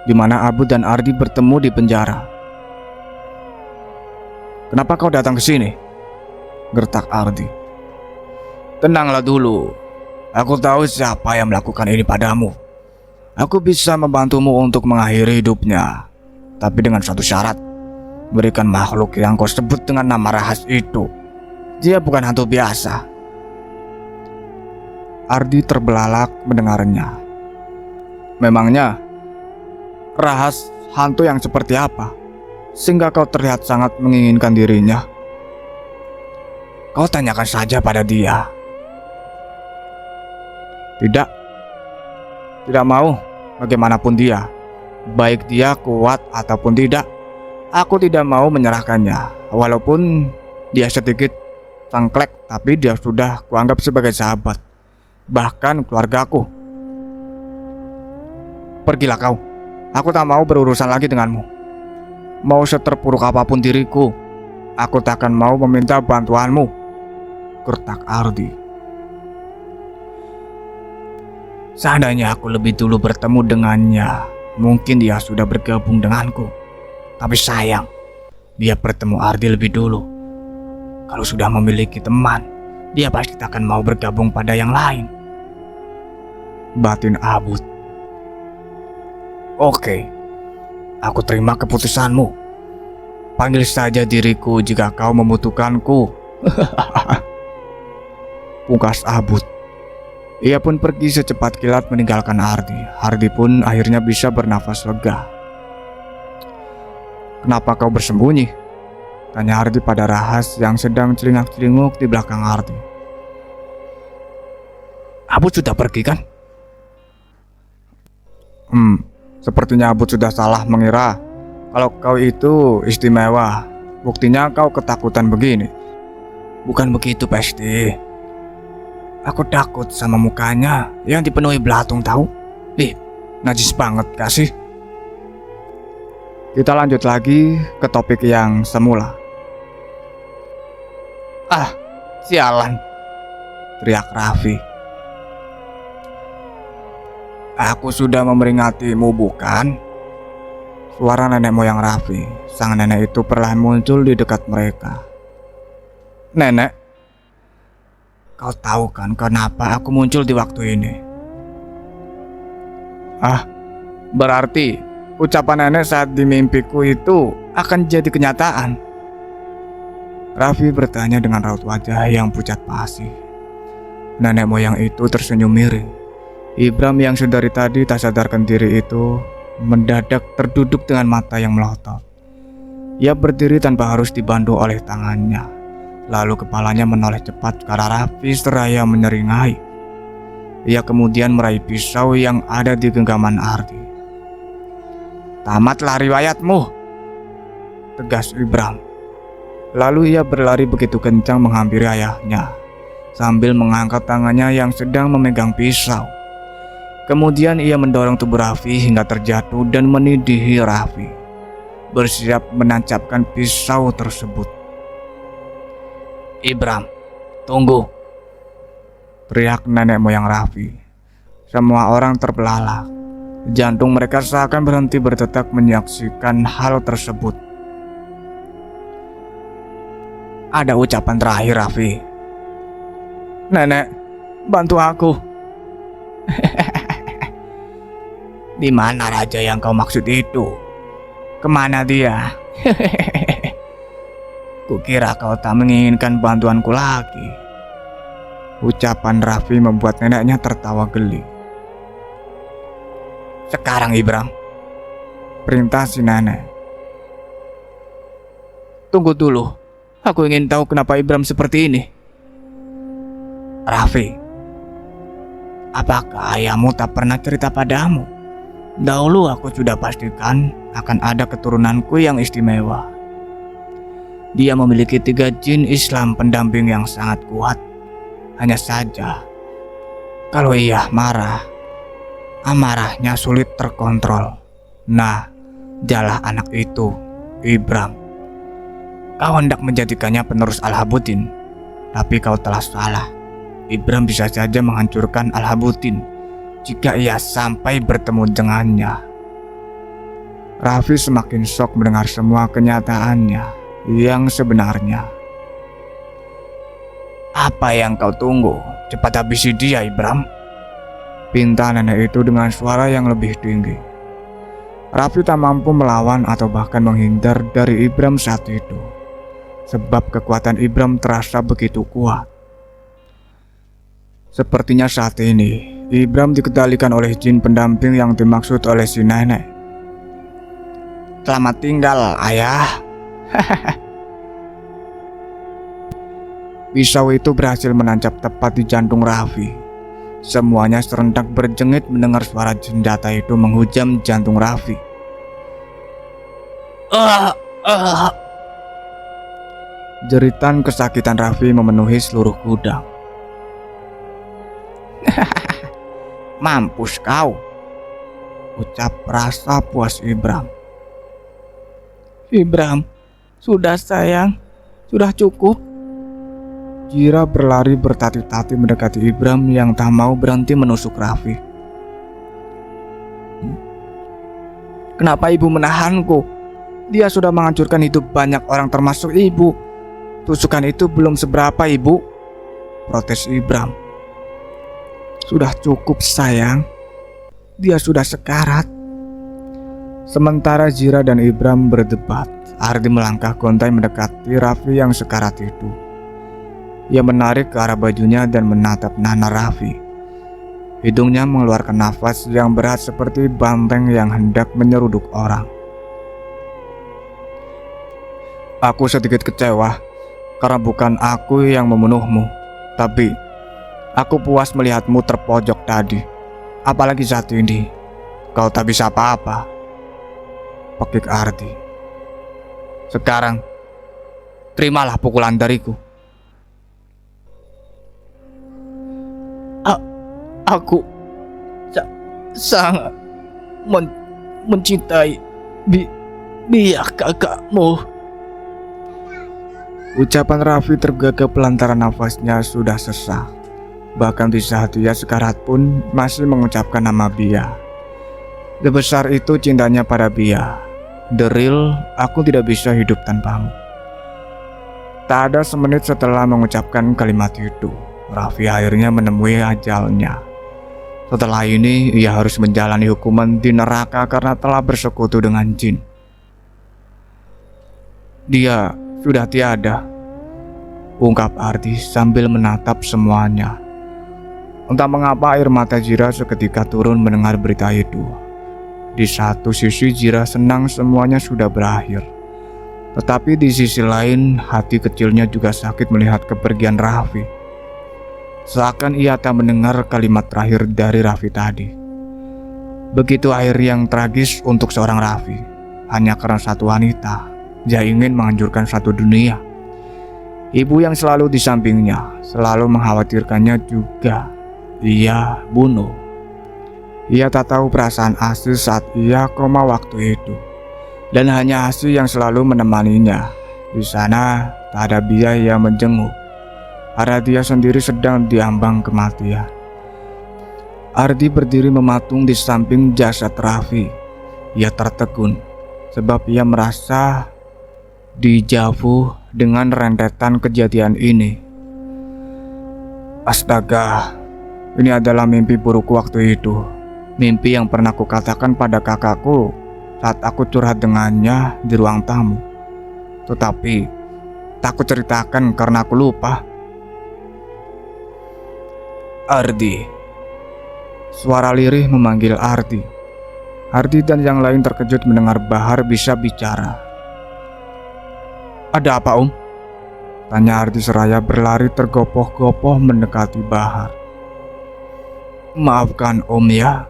di mana Abu dan Ardi bertemu di penjara. "Kenapa kau datang ke sini?" gertak Ardi. "Tenanglah dulu. Aku tahu siapa yang melakukan ini padamu. Aku bisa membantumu untuk mengakhiri hidupnya. Tapi dengan satu syarat. Berikan makhluk yang kau sebut dengan nama Rahas itu. Dia bukan hantu biasa." Ardi terbelalak mendengarnya. "Memangnya Rahas hantu yang seperti apa, sehingga kau terlihat sangat menginginkan dirinya?" "Kau tanyakan saja pada dia." Tidak mau. Bagaimanapun dia, baik dia kuat ataupun tidak, aku tidak mau menyerahkannya. Walaupun dia sedikit cengklek, tapi dia sudah kuanggap sebagai sahabat, bahkan keluargaku. Pergilah kau. Aku tak mau berurusan lagi denganmu. Mau seterpuruk apapun diriku, aku tak akan mau meminta bantuanmu, gertak Ardi. Seandainya aku lebih dulu bertemu dengannya, mungkin dia sudah bergabung denganku. Tapi sayang, dia bertemu Ardi lebih dulu. Kalau sudah memiliki teman, dia pasti tak akan mau bergabung pada yang lain, batin Abud. "Oke, aku terima keputusanmu. Panggil saja diriku jika kau membutuhkanku." Pungkas Abud. Ia pun pergi secepat kilat meninggalkan Ardi. Ardi pun akhirnya bisa bernafas lega. "Kenapa kau bersembunyi?" tanya Ardi pada Rahas yang sedang celingak-celinguk di belakang Ardi. "Abud sudah pergi kan?" Sepertinya Abud sudah salah mengira kalau kau itu istimewa. Buktinya kau ketakutan begini." "Bukan begitu, Pasti. Aku takut sama mukanya yang dipenuhi belatung tahu. Najis banget gak sih?" Kita lanjut lagi ke topik yang semula. "Ah, sialan," teriak Raffi. "Aku sudah memperingatimu bukan?" Suara nenek moyang Raffi. Sang nenek itu perlahan muncul di dekat mereka. "Nenek, kau tahu kan kenapa aku muncul di waktu ini?" "Ah, berarti ucapan nenek saat di mimpiku itu akan jadi kenyataan?" Raffi bertanya dengan raut wajah yang pucat pasi. Nenek moyang itu tersenyum miring. Ibram yang sedari tadi tak sadarkan diri itu mendadak terduduk dengan mata yang melotot. Ia berdiri tanpa harus dibantu oleh tangannya. Lalu kepalanya menoleh cepat ke arah Raffi seraya menyeringai. Ia kemudian meraih pisau yang ada di genggaman Ardi. "Tamatlah riwayatmu," tegas Ibram. Lalu ia berlari begitu kencang menghampiri ayahnya, sambil mengangkat tangannya yang sedang memegang pisau. Kemudian ia mendorong tubuh Raffi hingga terjatuh dan menidihi Raffi, bersiap menancapkan pisau tersebut. "Ibram, tunggu," teriak nenek moyang Raffi. Semua orang terbelalak. Jantung mereka seakan berhenti berdetak menyaksikan hal tersebut. "Ada ucapan terakhir, Raffi." "Nenek, bantu aku." "Di mana raja yang kau maksud itu? Kemana dia?" "Kukira kau tak menginginkan bantuanku lagi." Ucapan Raffi membuat neneknya tertawa geli. "Sekarang Ibram," perintah si nenek. "Tunggu dulu, aku ingin tahu kenapa Ibram seperti ini." "Raffi, apakah ayahmu tak pernah cerita padamu? Dahulu aku sudah pastikan akan ada keturunanku yang istimewa. Dia memiliki 3 jin Islam pendamping yang sangat kuat. Hanya saja, kalau ia marah, amarahnya sulit terkontrol. Nah, dialah anak itu, Ibram. Kau hendak menjadikannya penerus Al-Habuddin, tapi kau telah salah. Ibram bisa saja menghancurkan Al-Habuddin jika ia sampai bertemu dengannya. Raffi semakin shock mendengar semua kenyataannya yang sebenarnya. Apa yang kau tunggu? Cepat habisi dia, Ibram. Pinta nenek itu dengan suara yang lebih tinggi. Raffi tak mampu melawan atau bahkan menghindar dari Ibram saat itu, sebab kekuatan Ibram terasa begitu kuat. Sepertinya saat ini Ibram dikendalikan oleh jin pendamping yang dimaksud oleh si nenek. Selamat tinggal, ayah. Pisau itu berhasil menancap tepat di jantung Raffi. Semuanya serentak berjengit mendengar suara senjata itu menghujam jantung Raffi. Jeritan kesakitan Raffi memenuhi seluruh gudang. Mampus kau, ucap rasa puas Ibram. Ibram, sudah sayang, sudah cukup. Jira berlari bertati-tati mendekati Ibram yang tak mau berhenti menusuk Raffi. Kenapa ibu menahanku? Dia sudah menghancurkan hidup banyak orang termasuk ibu. Tusukan itu belum seberapa, ibu, protes Ibram. Sudah cukup sayang, dia sudah sekarat. Sementara Jira dan Ibram berdebat, Ardi melangkah gontai mendekati Raffi yang sekarat itu. Ia menarik ke arah bajunya dan menatap nana Raffi. Hidungnya mengeluarkan nafas yang berat seperti banteng yang hendak menyeruduk orang. Aku sedikit kecewa karena bukan aku yang membunuhmu, tapi aku puas melihatmu terpojok tadi. Apalagi saat ini kau tak bisa apa-apa, pekik Ardi. Sekarang terimalah pukulan dariku. Aku sangat mencintai Bia kakakmu. Ucapan Raffi tergagap lantaran nafasnya sudah sesak. Bahkan di saat ia sekarat pun masih mengucapkan nama Bia. Sebesar itu cintanya pada Bia. The real, aku tidak bisa hidup tanpamu. Tak ada semenit setelah mengucapkan kalimat itu, Raffi akhirnya menemui ajalnya. Setelah ini ia harus menjalani hukuman di neraka karena telah bersekutu dengan jin. Dia sudah tiada, ungkap Ardi sambil menatap semuanya. Entah mengapa air mata Jira seketika turun mendengar berita itu. Di satu sisi Jira senang semuanya sudah berakhir, tetapi di sisi lain hati kecilnya juga sakit melihat kepergian Raffi. Seakan ia tak mendengar kalimat terakhir dari Raffi tadi. Begitu akhir yang tragis untuk seorang Raffi, hanya karena satu wanita. Dia ingin menghancurkan satu dunia. Ibu yang selalu di sampingnya, selalu mengkhawatirkannya juga ia bunuh. Ia tak tahu perasaan Asih saat ia koma waktu itu. Dan hanya Asih yang selalu menemaninya. Di sana tak ada Bia yang menjenguk, karena dia sendiri sedang diambang kematian. Ardi berdiri mematung di samping jasad Raffi. Ia tertegun sebab ia merasa dijavu dengan rentetan kejadian ini. Astaga, ini adalah mimpi burukku waktu itu. Mimpi yang pernah kukatakan pada kakakku saat aku curhat dengannya di ruang tamu. Tetapi tak kuceritakan karena aku lupa. Ardi. Suara lirih memanggil Ardi. Ardi dan yang lain terkejut mendengar Bahar bisa bicara. Ada apa, Om? Tanya Ardi seraya berlari tergopoh-gopoh mendekati Bahar. Maafkan Om ya.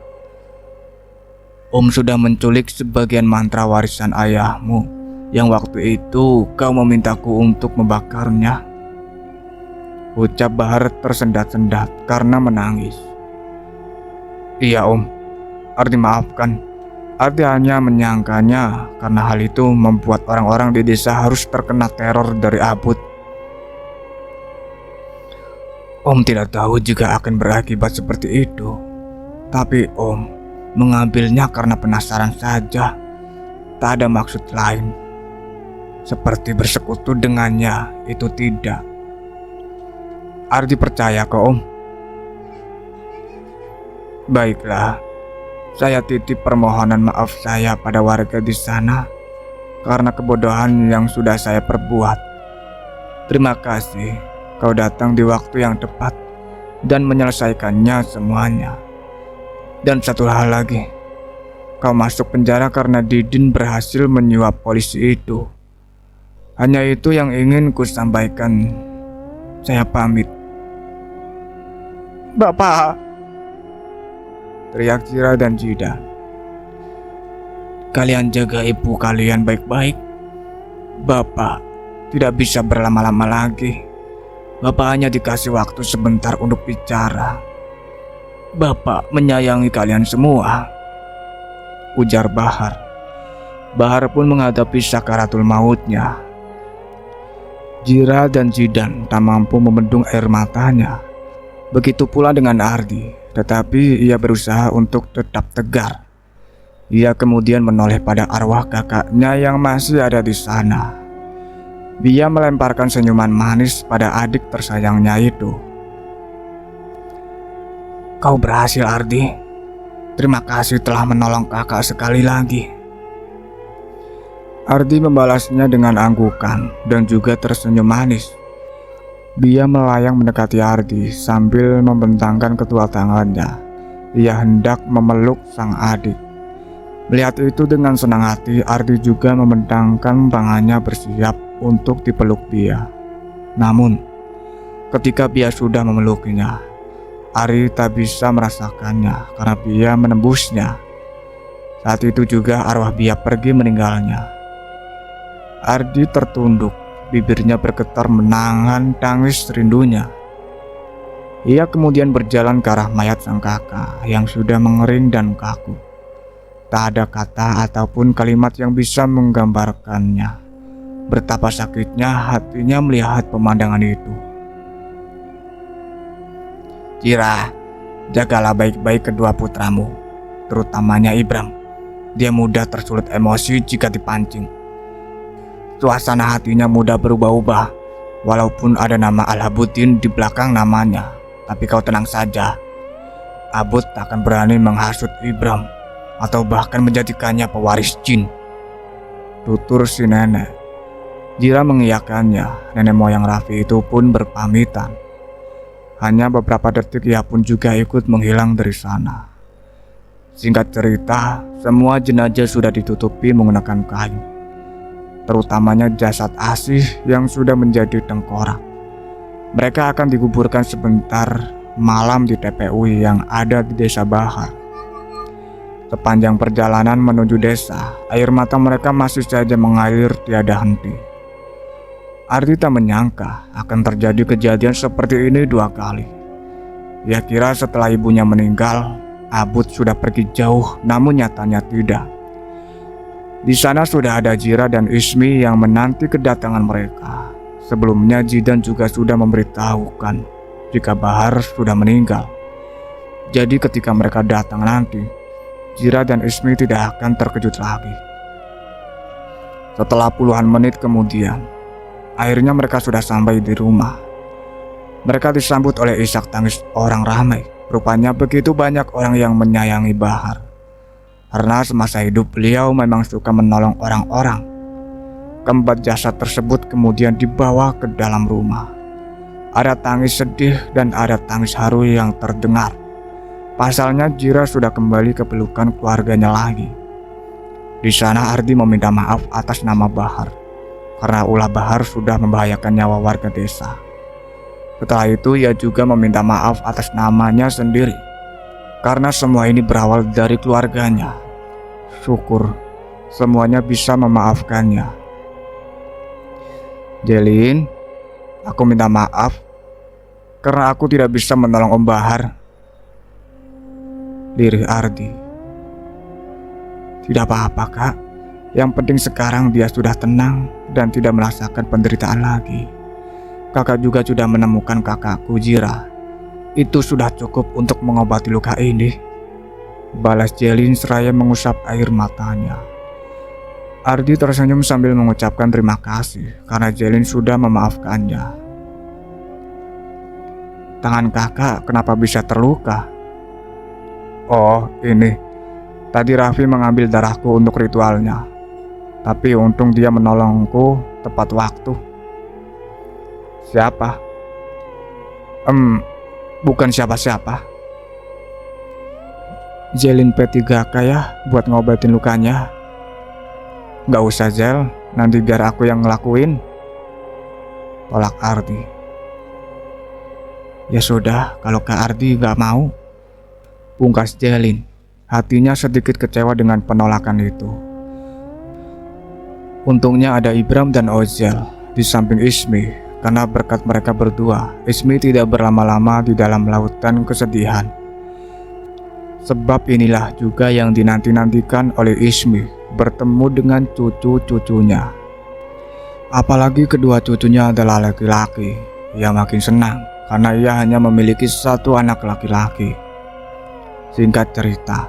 Om sudah menculik sebagian mantra warisan ayahmu yang waktu itu kau memintaku untuk membakarnya. Ucap Bahar tersendat-sendat karena menangis. Iya Om, Ardi maafkan. Ardi hanya menyangkanya karena hal itu membuat orang-orang di desa harus terkena teror dari Abud. Om tidak tahu jika akan berakibat seperti itu. Tapi Om mengambilnya karena penasaran saja. Tak ada maksud lain. Seperti bersekutu dengannya, itu tidak. Ardi percaya ke Om. Baiklah, saya titip permohonan maaf saya pada warga di sana karena kebodohan yang sudah saya perbuat. Terima kasih, kau datang di waktu yang tepat dan menyelesaikannya semuanya. Dan satu hal lagi, kau masuk penjara karena Didin berhasil menyuap polisi itu. Hanya itu yang ingin ku sampaikan. Saya pamit. Bapak, teriak Jira dan Jidan. Kalian jaga ibu kalian baik-baik. Bapak tidak bisa berlama-lama lagi. Bapak hanya dikasih waktu sebentar untuk bicara. Bapak menyayangi kalian semua, ujar Bahar. Bahar pun menghadapi sakaratul mautnya. Jira dan Jidan tak mampu membendung air matanya. Begitu pula dengan Ardi, tetapi ia berusaha untuk tetap tegar. Ia kemudian menoleh pada arwah kakaknya yang masih ada di sana. Dia melemparkan senyuman manis pada adik tersayangnya itu. Kau berhasil Ardi. Terima kasih telah menolong kakak sekali lagi. Ardi membalasnya dengan anggukan dan juga tersenyum manis. Dia melayang mendekati Ardi sambil membentangkan kedua tangannya. Ia hendak memeluk sang adik. Melihat itu dengan senang hati, Ardi juga membentangkan tangannya bersiap untuk dipeluk dia. Namun, ketika dia sudah memeluknya, Ari tak bisa merasakannya karena Bia menembusnya. Saat itu juga arwah Bia pergi meninggalnya. Ardi tertunduk, bibirnya bergetar menahan tangis rindunya. Ia kemudian berjalan ke arah mayat sang kakak yang sudah mengering dan kaku. Tak ada kata ataupun kalimat yang bisa menggambarkannya. Betapa sakitnya hatinya melihat pemandangan itu. Jira, jagalah baik-baik kedua putramu, terutamanya Ibram. Dia mudah tersulut emosi jika dipancing. Suasana hatinya mudah berubah-ubah, walaupun ada nama Alhabuddin di belakang namanya. Tapi kau tenang saja, Abud tak akan berani menghasut Ibram atau bahkan menjadikannya pewaris jin, tutur si nenek. Jira mengiyakannya. Nenek moyang Raffi itu pun berpamitan. Hanya beberapa detik ia pun juga ikut menghilang dari sana. Singkat cerita, semua jenazah sudah ditutupi menggunakan kain, terutamanya jasad Asih yang sudah menjadi tengkorak. Mereka akan dikuburkan sebentar malam di TPU yang ada di desa Bahar. Sepanjang perjalanan menuju desa, air mata mereka masih saja mengalir tiada henti. Ardi tak menyangka akan terjadi kejadian seperti ini 2 kali. Ia kira setelah ibunya meninggal, Abud sudah pergi jauh, namun nyatanya tidak. Di sana sudah ada Jira dan Ismi yang menanti kedatangan mereka. Sebelumnya Jidan juga sudah memberitahukan jika Bahar sudah meninggal. Jadi ketika mereka datang nanti, Jira dan Ismi tidak akan terkejut lagi. Setelah puluhan menit kemudian, akhirnya mereka sudah sampai di rumah. Mereka disambut oleh isak tangis orang ramai. Rupanya begitu banyak orang yang menyayangi Bahar. Karena semasa hidup beliau memang suka menolong orang-orang. Keempat jasad tersebut kemudian dibawa ke dalam rumah. Ada tangis sedih dan ada tangis haru yang terdengar. Pasalnya Jira sudah kembali ke pelukan keluarganya lagi. Di sana Ardi meminta maaf atas nama Bahar, karena ulah Bahar sudah membahayakan nyawa warga desa. Setelah itu ia juga meminta maaf atas namanya sendiri, karena semua ini berawal dari keluarganya. Syukur semuanya bisa memaafkannya. Jelin, aku minta maaf karena aku tidak bisa menolong Om Bahar. Lirih Ardi. Tidak apa-apa kak, yang penting sekarang dia sudah tenang dan tidak merasakan penderitaan lagi. Kakak juga sudah menemukan kakakku Jira. Itu sudah cukup untuk mengobati luka ini, balas Jelin seraya mengusap air matanya. Ardi tersenyum sambil mengucapkan terima kasih karena Jelin sudah memaafkannya. Tangan kakak kenapa bisa terluka? Oh ini, tadi Raffi mengambil darahku untuk ritualnya. Tapi untung dia menolongku tepat waktu. Siapa? Bukan siapa-siapa. Jelin P3K ya buat ngobatin lukanya. Gak usah Zel, nanti biar aku yang ngelakuin, tolak Ardi. Ya sudah, kalau Kak Ardi gak mau, pungkas Jelin. Hatinya sedikit kecewa dengan penolakan itu. Untungnya ada Ibram dan Ozel di samping Ismi, karena berkat mereka berdua, Ismi tidak berlama-lama di dalam lautan kesedihan. Sebab inilah juga yang dinanti-nantikan oleh Ismi, bertemu dengan cucu-cucunya. Apalagi kedua cucunya adalah laki-laki. Ia makin senang karena ia hanya memiliki satu anak laki-laki. Singkat cerita,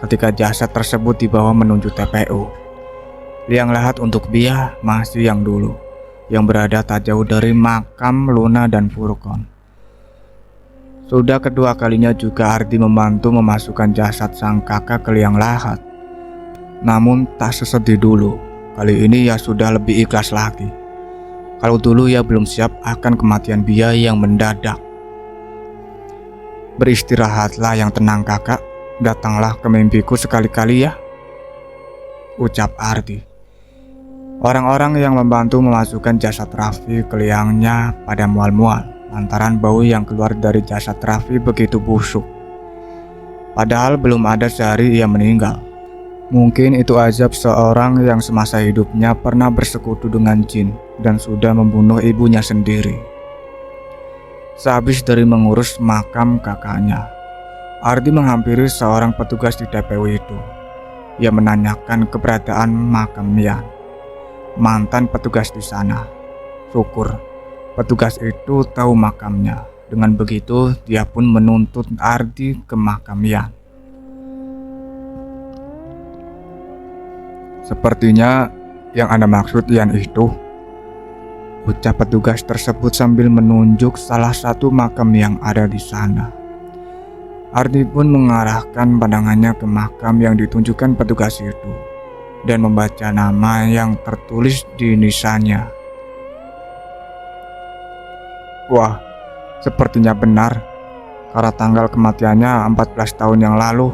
ketika jasad tersebut dibawa menuju TPU, liang lahat untuk Bia masih yang dulu, yang berada tak jauh dari makam Luna dan Furkon. Sudah kedua kalinya juga Ardi membantu memasukkan jasad sang kakak ke liang lahat. Namun tak sesedih dulu, kali ini ia sudah lebih ikhlas lagi. Kalau dulu ia belum siap akan kematian Bia yang mendadak. Beristirahatlah yang tenang kakak, datanglah ke mimpiku sekali-kali ya, ucap Ardi. Orang-orang yang membantu memasukkan jasad Raffi ke liangnya pada mual-mual lantaran bau yang keluar dari jasad Raffi begitu busuk. Padahal belum ada sehari ia meninggal. Mungkin itu azab seorang yang semasa hidupnya pernah bersekutu dengan jin dan sudah membunuh ibunya sendiri. Sehabis dari mengurus makam kakaknya, Ardi menghampiri seorang petugas di TPU itu. Ia menanyakan keberadaan makam Mian, mantan petugas di sana. Syukur petugas itu tahu makamnya. Dengan begitu dia pun menuntut Ardi ke makam Mian. Sepertinya yang Anda maksud Ian itu, ucap petugas tersebut sambil menunjuk salah satu makam yang ada di sana. Ardi pun mengarahkan pandangannya ke makam yang ditunjukkan petugas itu dan membaca nama yang tertulis di nisannya. Wah, sepertinya benar, karena tanggal kematiannya 14 tahun yang lalu.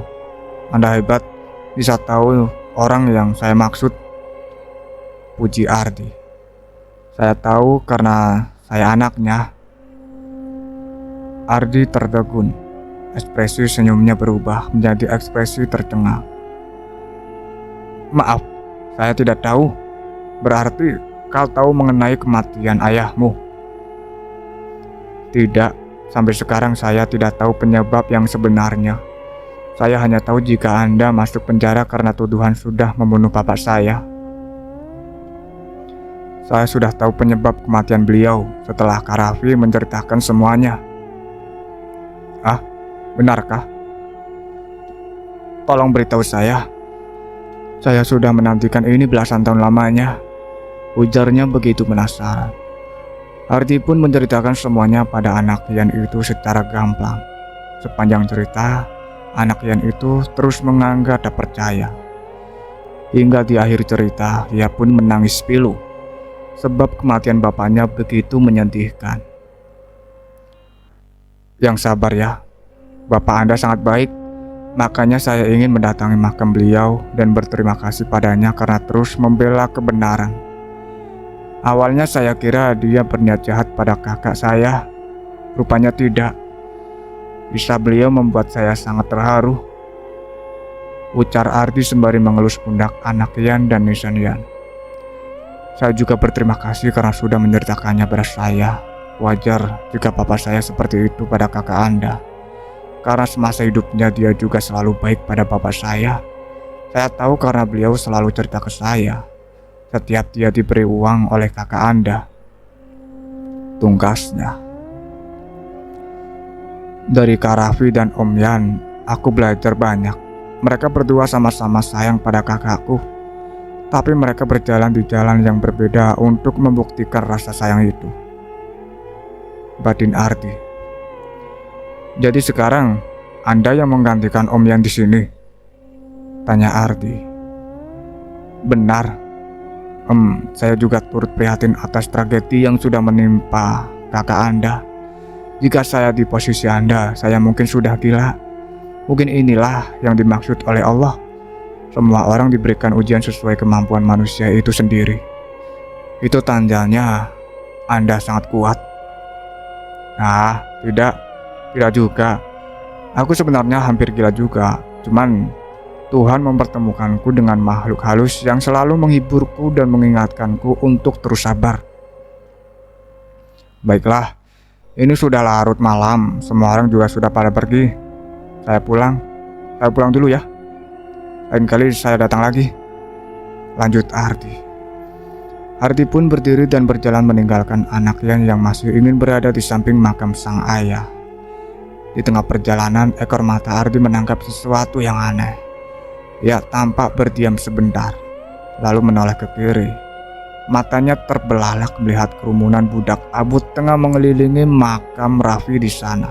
Anda hebat, bisa tahu orang yang saya maksud, puji Ardi. Saya tahu karena saya anaknya. Ardi tertegun. Ekspresi senyumnya berubah menjadi ekspresi tercengang. Maaf, saya tidak tahu. Berarti kau tahu mengenai kematian ayahmu? Tidak, sampai sekarang saya tidak tahu penyebab yang sebenarnya. Saya hanya tahu jika Anda masuk penjara karena tuduhan sudah membunuh bapak saya. Saya sudah tahu penyebab kematian beliau setelah Kak Raffi menceritakan semuanya. Ah, benarkah? Tolong beritahu saya. Saya sudah menantikan ini belasan tahun lamanya, ujarnya begitu penasaran. Ardi pun menceritakan semuanya pada anak Ian itu secara gamblang. Sepanjang cerita, anak Ian itu terus menganggap tak percaya. Hingga di akhir cerita, ia pun menangis pilu, sebab kematian bapaknya begitu menyedihkan. Yang sabar ya, bapak Anda sangat baik. Makanya saya ingin mendatangi makam beliau dan berterima kasih padanya karena terus membela kebenaran. Awalnya saya kira dia berniat jahat pada kakak saya. Rupanya tidak. Bisa beliau membuat saya sangat terharu, ucar Ardi sembari mengelus pundak anak Ian dan nisan Ian. Saya juga berterima kasih karena sudah menceritakannya pada saya. Wajar jika papa saya seperti itu pada kakak Anda. Karena semasa hidupnya dia juga selalu baik pada bapak saya. Saya tahu karena beliau selalu cerita ke saya setiap dia diberi uang oleh kakak Anda. Tungkasnya. Dari Kak Raffi dan Om Yan, aku belajar banyak. Mereka berdua sama-sama sayang pada kakakku. Tapi mereka berjalan di jalan yang berbeda untuk membuktikan rasa sayang itu. Batin Ardi. Jadi sekarang Anda yang menggantikan Om Yan di sini? Tanya Ardi. Benar. Saya juga turut prihatin atas tragedi yang sudah menimpa kakak Anda. Jika saya di posisi Anda, saya mungkin sudah gila. Mungkin inilah yang dimaksud oleh Allah. Semua orang diberikan ujian sesuai kemampuan manusia itu sendiri. Itu tandanya Anda sangat kuat. Nah, tidak juga. Aku sebenarnya hampir gila juga. Cuman Tuhan mempertemukanku dengan makhluk halus yang selalu menghiburku dan mengingatkanku untuk terus sabar. Baiklah, ini sudah larut malam. Semua orang juga sudah pada pergi. Saya pulang dulu ya. Lain kali saya datang lagi. Lanjut Ardi. Ardi pun berdiri dan berjalan meninggalkan anaknya yang masih ingin berada di samping makam sang ayah. Di tengah perjalanan, ekor mata Ardi menangkap sesuatu yang aneh. Ia tampak berdiam sebentar, lalu menoleh ke kiri. Matanya terbelalak melihat kerumunan budak abut tengah mengelilingi makam Raffi di sana.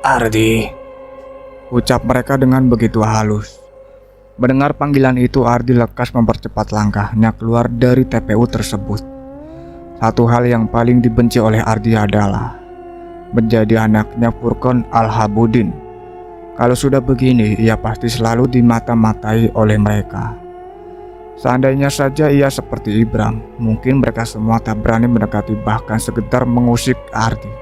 Ardi, ucap mereka dengan begitu halus. Mendengar panggilan itu, Ardi lekas mempercepat langkahnya keluar dari TPU tersebut. Satu hal yang paling dibenci oleh Ardi adalah menjadi anaknya Furqon Al-Habudin. Kalau sudah begini, ia pasti selalu dimata-matai oleh mereka. Seandainya saja ia seperti Ibram, mungkin mereka semua tak berani mendekati bahkan sekedar mengusik Ardi.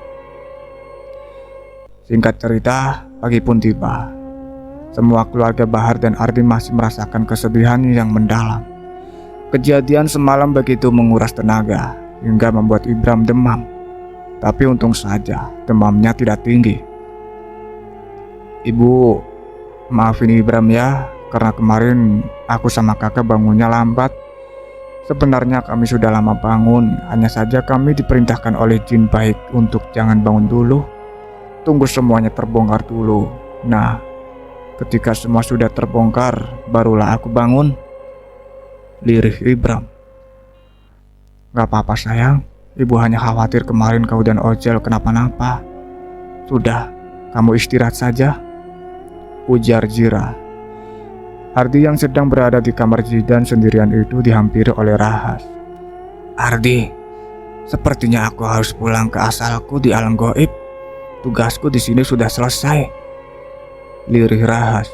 Singkat cerita, pagi pun tiba. Semua keluarga Bahar dan Ardi masih merasakan kesedihan yang mendalam. Kejadian semalam begitu menguras tenaga hingga membuat Ibram demam. Tapi untung saja demamnya tidak tinggi. Ibu, maafin Ibram ya, karena kemarin aku sama kakak bangunnya lambat. Sebenarnya kami sudah lama bangun, hanya saja kami diperintahkan oleh jin baik untuk jangan bangun dulu. Tunggu semuanya terbongkar dulu. Nah, ketika semua sudah terbongkar, barulah aku bangun. Lirih Ibram. Gak apa-apa sayang, ibu hanya khawatir kemarin kau dan Ojel kenapa-napa. Sudah, kamu istirahat saja, ujar Jira. Ardi yang sedang berada di kamar Zidan sendirian itu dihampiri oleh Rahas. Ardi, sepertinya aku harus pulang ke asalku di alam gaib. Tugasku di sini sudah selesai, lirih Rahas.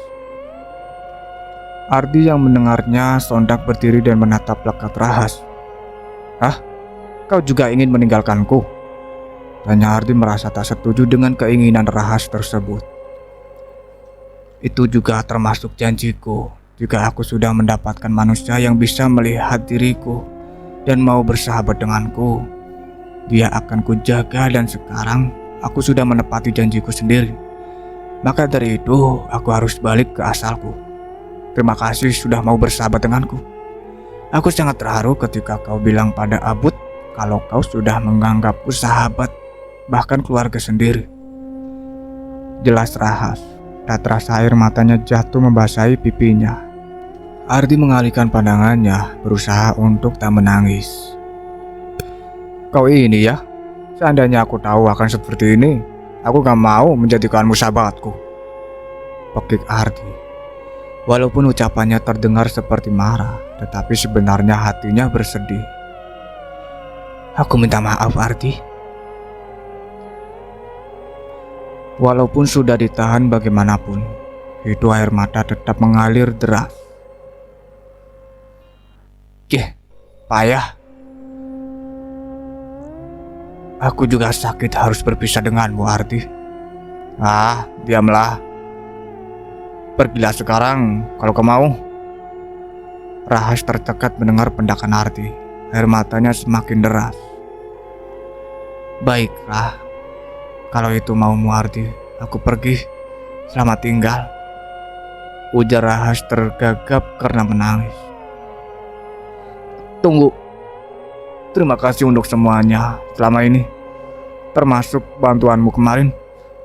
Ardi yang mendengarnya sontak berdiri dan menatap lekat Rahas. Hah? Kau juga ingin meninggalkanku? Tanya Ardi merasa tak setuju dengan keinginan Rahas tersebut. Itu juga termasuk janjiku. Jika aku sudah mendapatkan manusia yang bisa melihat diriku dan mau bersahabat denganku, dia akan kujaga dan sekarang aku sudah menepati janjiku sendiri. Maka dari itu, aku harus balik ke asalku. Terima kasih sudah mau bersahabat denganku. Aku sangat terharu ketika kau bilang pada Abud kalau kau sudah menganggapku sahabat, bahkan keluarga sendiri. Jelas Rahas, tak terasa air matanya jatuh membasahi pipinya. Ardi mengalihkan pandangannya, berusaha untuk tak menangis. Kau ini ya? Seandainya aku tahu akan seperti ini, aku gak mau menjadikanmu sahabatku, pekik Ardi. Walaupun ucapannya terdengar seperti marah, tetapi sebenarnya hatinya bersedih. Aku minta maaf Ardi. Walaupun sudah ditahan bagaimanapun, itu air mata tetap mengalir deras. Payah. Aku juga sakit harus berpisah denganmu, Ardi. Diamlah. Pergilah sekarang kalau kau mau. Rahas tercekat mendengar pendakan Ardi. Air matanya semakin deras. Baiklah, kalau itu maumu Ardi, aku pergi. Selamat tinggal, ujar Rahas tergagap karena menangis. Tunggu. Terima kasih untuk semuanya selama ini, termasuk bantuanmu kemarin.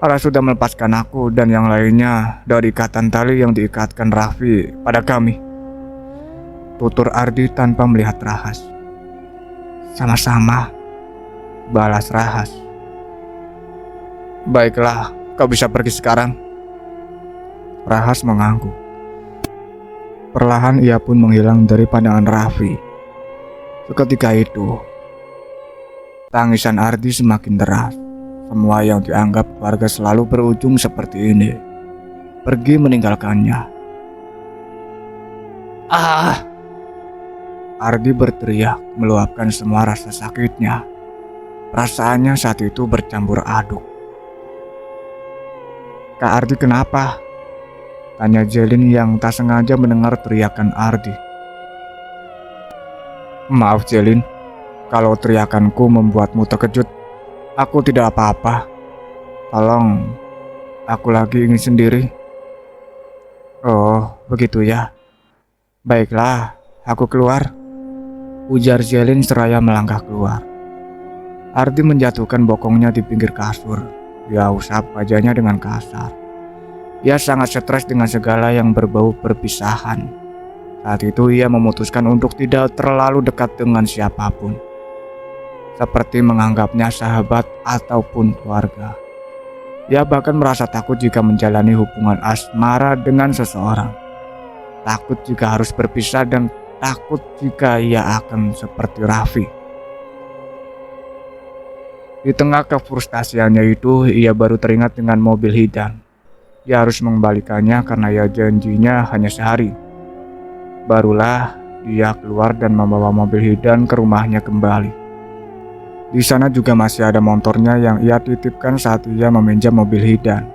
Ara sudah melepaskan aku dan yang lainnya dari ikatan tali yang diikatkan Raffi pada kami. Tutur Ardi tanpa melihat Rahas. Sama-sama, balas Rahas. Baiklah, kau bisa pergi sekarang. Rahas mengangguk. Perlahan ia pun menghilang dari pandangan Raffi. Seketika itu, tangisan Ardi semakin deras. Semua yang dianggap keluarga selalu berujung seperti ini. Pergi meninggalkannya. Ah! Ardi berteriak meluapkan semua rasa sakitnya. Perasaannya saat itu bercampur aduk. Kak Ardi kenapa? Tanya Jelin yang tak sengaja mendengar teriakan Ardi. Maaf Jelin, kalau teriakanku membuatmu terkejut. Aku tidak apa-apa. Tolong, aku lagi ingin sendiri. Oh, begitu ya. Baiklah, aku keluar. Ujar Jelin seraya melangkah keluar. Ardi menjatuhkan bokongnya di pinggir kasur. Dia usap wajahnya dengan kasar. Ia sangat stres dengan segala yang berbau perpisahan. Saat itu ia memutuskan untuk tidak terlalu dekat dengan siapapun, seperti menganggapnya sahabat ataupun keluarga. Ia bahkan merasa takut jika menjalani hubungan asmara dengan seseorang. Takut jika harus berpisah dan takut jika ia akan seperti Raffi. Di tengah kefrustasiannya itu, ia baru teringat dengan mobil Hidan. Ia harus mengembalikannya karena ia janjinya hanya sehari. Barulah dia keluar dan membawa mobil Hidan ke rumahnya kembali. Di sana juga masih ada motornya yang ia titipkan saat ia meminjam mobil Hidan.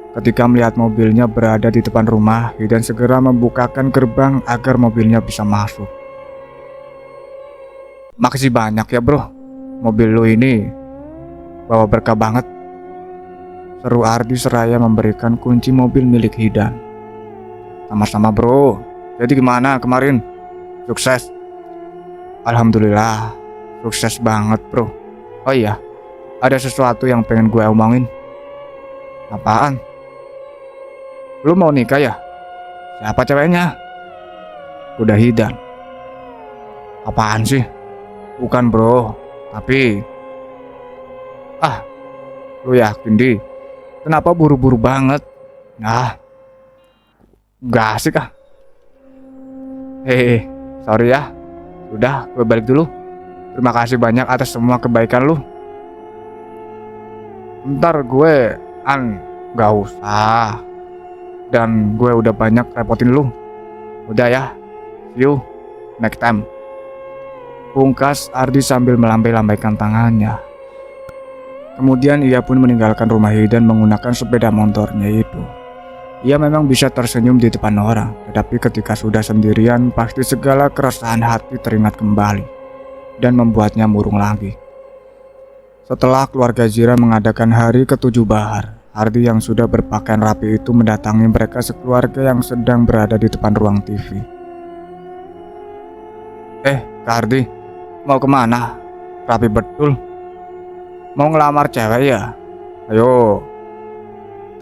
Ketika melihat mobilnya berada di depan rumah, Hidan segera membukakan gerbang agar mobilnya bisa masuk. Makasih banyak ya bro, mobil lu ini bawa berkah banget. Seru Ardi seraya memberikan kunci mobil milik Hidan. Sama-sama bro, jadi gimana kemarin? Sukses? Alhamdulillah, sukses banget bro. Oh iya, ada sesuatu yang pengen gue omongin. Apaan? Lu mau nikah ya? Siapa ceweknya? Udah Hidan. Apaan sih? Bukan bro, tapi... lu yakin di? Kenapa buru-buru banget? Nah, gak asik ah. Hehehe, sorry ya. Udah, gue balik dulu. Terima kasih banyak atas semua kebaikan lu. Ntar gue gak usah. Dan gue udah banyak repotin lu. Udah ya, see you next time. Pungkas Ardi sambil melambai-lambaikan tangannya. Kemudian ia pun meninggalkan rumah Hidan menggunakan sepeda motornya itu. Ia memang bisa tersenyum di depan orang, tetapi ketika sudah sendirian pasti segala keresahan hati teringat kembali dan membuatnya murung lagi. Setelah keluarga Zira mengadakan hari ke-7 Bahar, Ardi yang sudah berpakaian rapi itu mendatangi mereka sekeluarga yang sedang berada di depan ruang TV. Kak Ardi, mau kemana? Rapi betul. Mau ngelamar cewek ya? Ayo,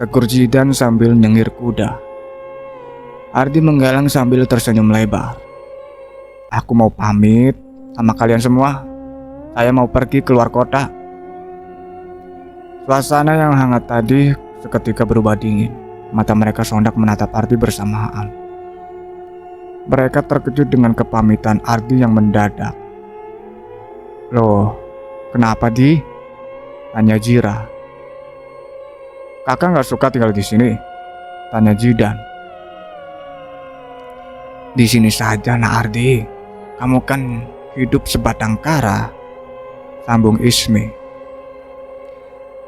tegur Zidan sambil nyengir kuda. Ardi menggalang sambil tersenyum lebar. Aku mau pamit sama kalian semua. Saya mau pergi keluar kota. Suasana yang hangat tadi seketika berubah dingin. Mata mereka sontak menatap Ardi bersamaan. Mereka terkejut dengan kepamitan Ardi yang mendadak. Loh, kenapa Di? Tanya Zira. Kakak gak suka tinggal di sini? Tanya Zidan. Di sini saja nak Ardi. Kamu kan hidup sebatang kara, sambung Ismi.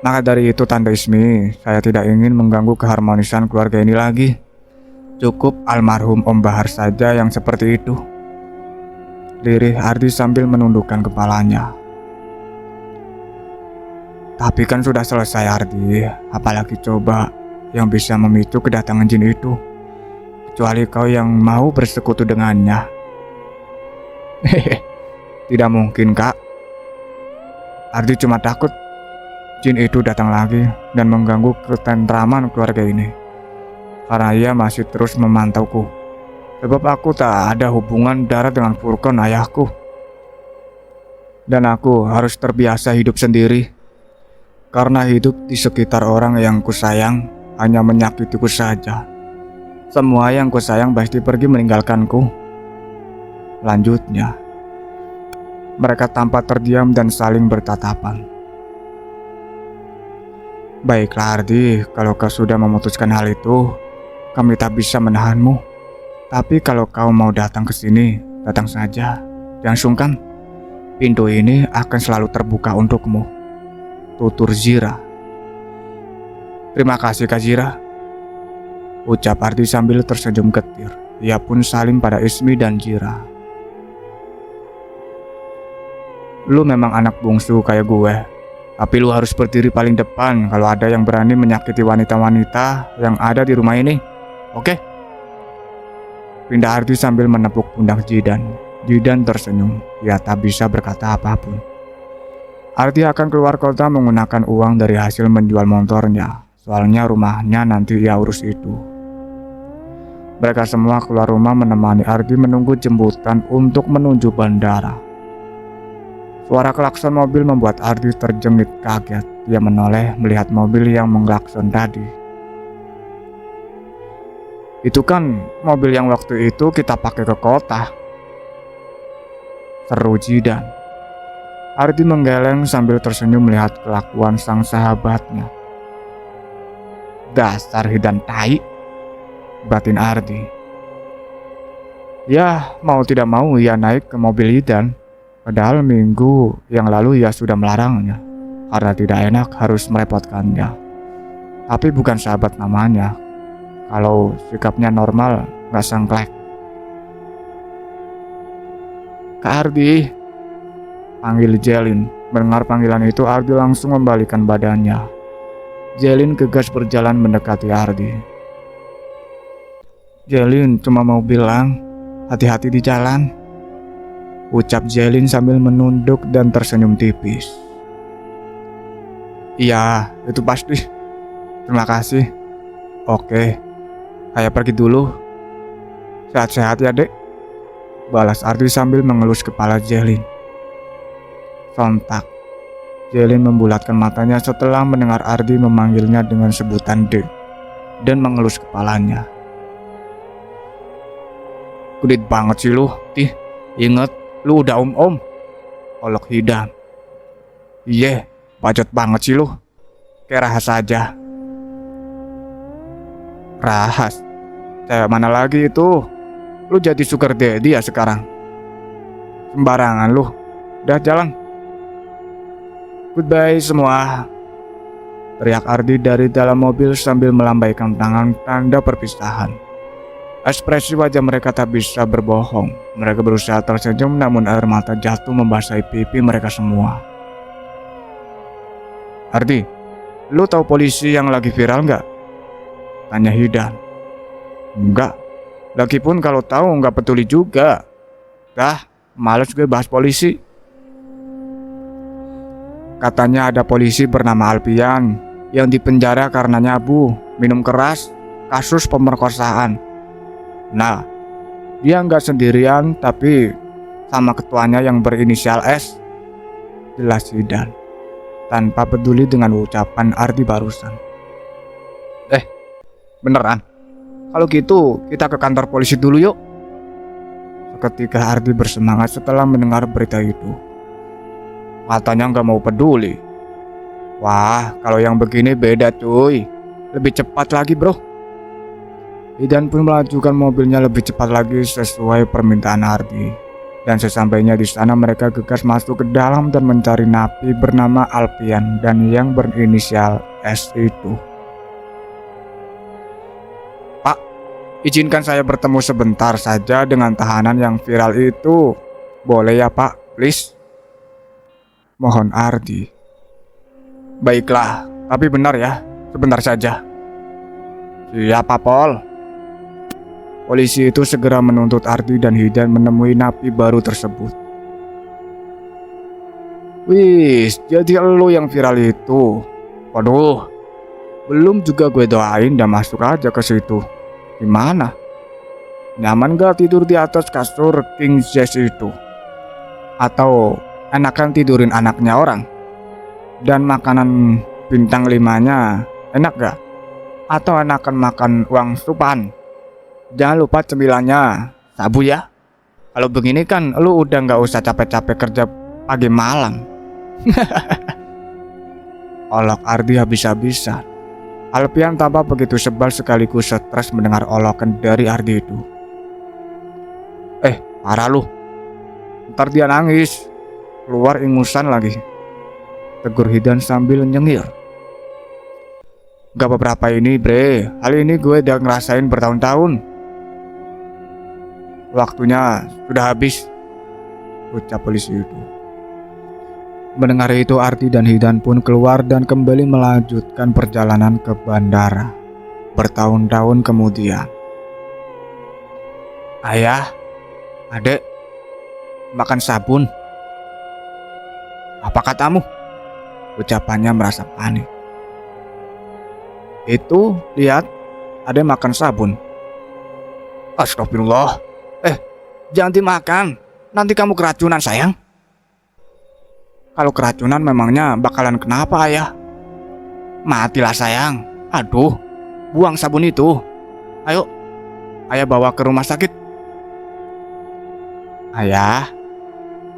Maka dari itu Tante Ismi, saya tidak ingin mengganggu keharmonisan keluarga ini lagi. Cukup almarhum Om Bahar saja yang seperti itu. lirih Ardi sambil menundukkan kepalanya. Tapi kan sudah selesai Ardi, apalagi coba yang bisa memicu kedatangan jin itu. Kecuali kau yang mau bersekutu dengannya. Hehe, tidak mungkin kak. Ardi cuma takut jin itu datang lagi dan mengganggu ketentraman keluarga ini. Karena ia masih terus memantauku. Sebab aku tak ada hubungan darah dengan Furqan ayahku. Dan aku harus terbiasa hidup sendiri. Karena hidup di sekitar orang yang kusayang hanya menyakitiku saja. Semua yang kusayang pasti pergi meninggalkanku. Lanjutnya, mereka tampak terdiam dan saling bertatapan. Baiklah Ardi, kalau kau sudah memutuskan hal itu, kami tak bisa menahanmu. Tapi kalau kau mau datang ke sini, datang saja. Jangan sungkan. Pintu ini akan selalu terbuka untukmu. Tutur Zira. Terima kasih Kak Zira, ucap Ardi sambil tersenyum getir. Ia pun salim pada Ismi dan Zira. Lu memang anak bungsu kayak gue, tapi lu harus berdiri paling depan kalau ada yang berani menyakiti wanita-wanita yang ada di rumah ini. Oke? Pindah Ardi sambil menepuk pundak Jidan. Jidan tersenyum. Ia tak bisa berkata apapun. Ardi akan keluar kota menggunakan uang dari hasil menjual motornya. Soalnya rumahnya nanti ia urus itu. Mereka semua keluar rumah menemani Ardi menunggu jemputan untuk menuju bandara. Suara klakson mobil membuat Ardi terjengit kaget. Dia menoleh melihat mobil yang mengklakson tadi. Itu kan mobil yang waktu itu kita pakai ke kota, seru Jidan. Ardi menggeleng sambil tersenyum melihat kelakuan sang sahabatnya. Dasar hidan tai, batin Ardi. Ya, mau tidak mau ia naik ke mobil Hidan. Padahal minggu yang lalu ia sudah melarangnya karena tidak enak harus merepotkannya. Tapi bukan sahabat namanya. Kalau sikapnya normal, gak sengklek. Kak Ardi, panggil Jelin. Mendengar panggilan itu, Ardi langsung membalikan badannya. Jelin gegas berjalan mendekati Ardi. Jelin cuma mau bilang, hati-hati di jalan, ucap Jelin sambil menunduk dan tersenyum tipis. Iya, itu pasti. Terima kasih. Oke, saya pergi dulu. Sehat-sehat ya dek, balas Ardi sambil mengelus kepala Jelin. Sontak, Jelin membulatkan matanya setelah mendengar Ardi memanggilnya dengan sebutan dek dan mengelus kepalanya. Kudit banget sih lu, Tih. Ingat, lu udah om-om. Olok Hidan. Iya, bacot banget sih lu. Kayak Rahas aja. Rahas? Cewek mana lagi itu? Lu jadi sugar daddy ya sekarang? Sembarangan lu. Udah jalan. Goodbye semua, teriak Ardi dari dalam mobil sambil melambaikan tangan tanda perpisahan. Ekspresi wajah mereka tak bisa berbohong. Mereka berusaha tersenyum namun air mata jatuh membasahi pipi mereka semua. Ardi, lu tahu polisi yang lagi viral nggak? Tanya Hidan. Enggak, lagipun kalau tahu nggak peduli juga. Dah, males gue bahas polisi. Katanya ada polisi bernama Alpian yang dipenjara karena nyabu, minum keras, kasus pemerkosaan. Nah, dia nggak sendirian tapi sama ketuanya yang berinisial S, jelas Hidan, tanpa peduli dengan ucapan Ardi barusan. Beneran? Kalau gitu kita ke kantor polisi dulu yuk. Seketika Ardi bersemangat setelah mendengar berita itu. Katanya nggak mau peduli. Wah, kalau yang begini beda cuy. Lebih cepat lagi bro. Hidan pun melajukan mobilnya lebih cepat lagi sesuai permintaan Ardi. Dan sesampainya di sana mereka gegas masuk ke dalam dan mencari napi bernama Alpian dan yang berinisial S itu. Pak, izinkan saya bertemu sebentar saja dengan tahanan yang viral itu, Boleh ya Pak, please. Mohon Ardi. Baiklah, tapi benar ya, sebentar saja. Siapa Pol? Polisi itu segera menuntut Ardi dan Hidan menemui napi baru tersebut. Wis, jadi lo yang viral itu. Waduh, belum juga gue doain dan masuk aja ke situ. Gimana? Nyaman gak tidur di atas kasur King Size itu? Atau enakan tidurin anaknya orang? Dan makanan bintang 5-nya enak gak? Atau enakan makan uang supan? Jangan lupa cemilannya sabu ya. Kalau begini kan lu udah gak usah capek-capek kerja pagi malam. Olok Ardi habis-habisan. Alpian tampak begitu sebal sekaligus stres mendengar olokan dari Ardi itu. Parah lu. Ntar dia nangis, keluar ingusan lagi, tegur Hidan sambil nyengir. Gak beberapa ini bre, hal ini gue udah ngerasain bertahun-tahun. Waktunya sudah habis, ucap polisi itu. Mendengar itu Ardi dan Hidan pun keluar dan kembali melanjutkan perjalanan ke bandara. Bertahun-tahun kemudian. Ayah, adek, makan sabun. Apa katamu? Ucapannya merasa panik. Itu, lihat, adek makan sabun. Astagfirullah. Jangan dimakan, nanti kamu keracunan sayang. Kalau keracunan memangnya bakalan kenapa ayah? Matilah sayang. Aduh, buang sabun itu. Ayo, ayah bawa ke rumah sakit. Ayah,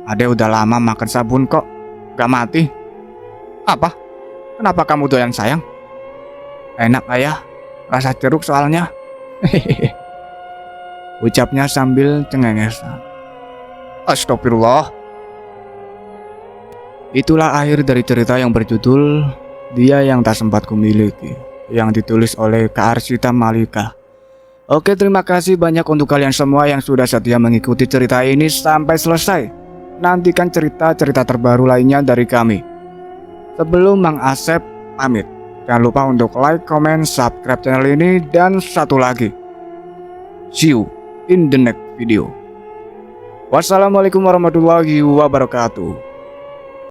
adek udah lama makan sabun kok, gak mati. Apa? Kenapa kamu doyan sayang? Enak ayah, rasa jeruk soalnya. Ucapnya sambil cengengesan. Astagfirullah. Itulah akhir dari cerita yang berjudul Dia Yang Tak Sempat Kumiliki, yang ditulis oleh Kak Arsita Malika. Oke, terima kasih banyak untuk kalian semua yang sudah setia mengikuti cerita ini sampai selesai. Nantikan cerita-cerita terbaru lainnya dari kami. Sebelum Mang Asep pamit, jangan lupa untuk like, comment, subscribe channel ini, dan satu lagi, see you in the next video. Wassalamualaikum warahmatullahi wabarakatuh.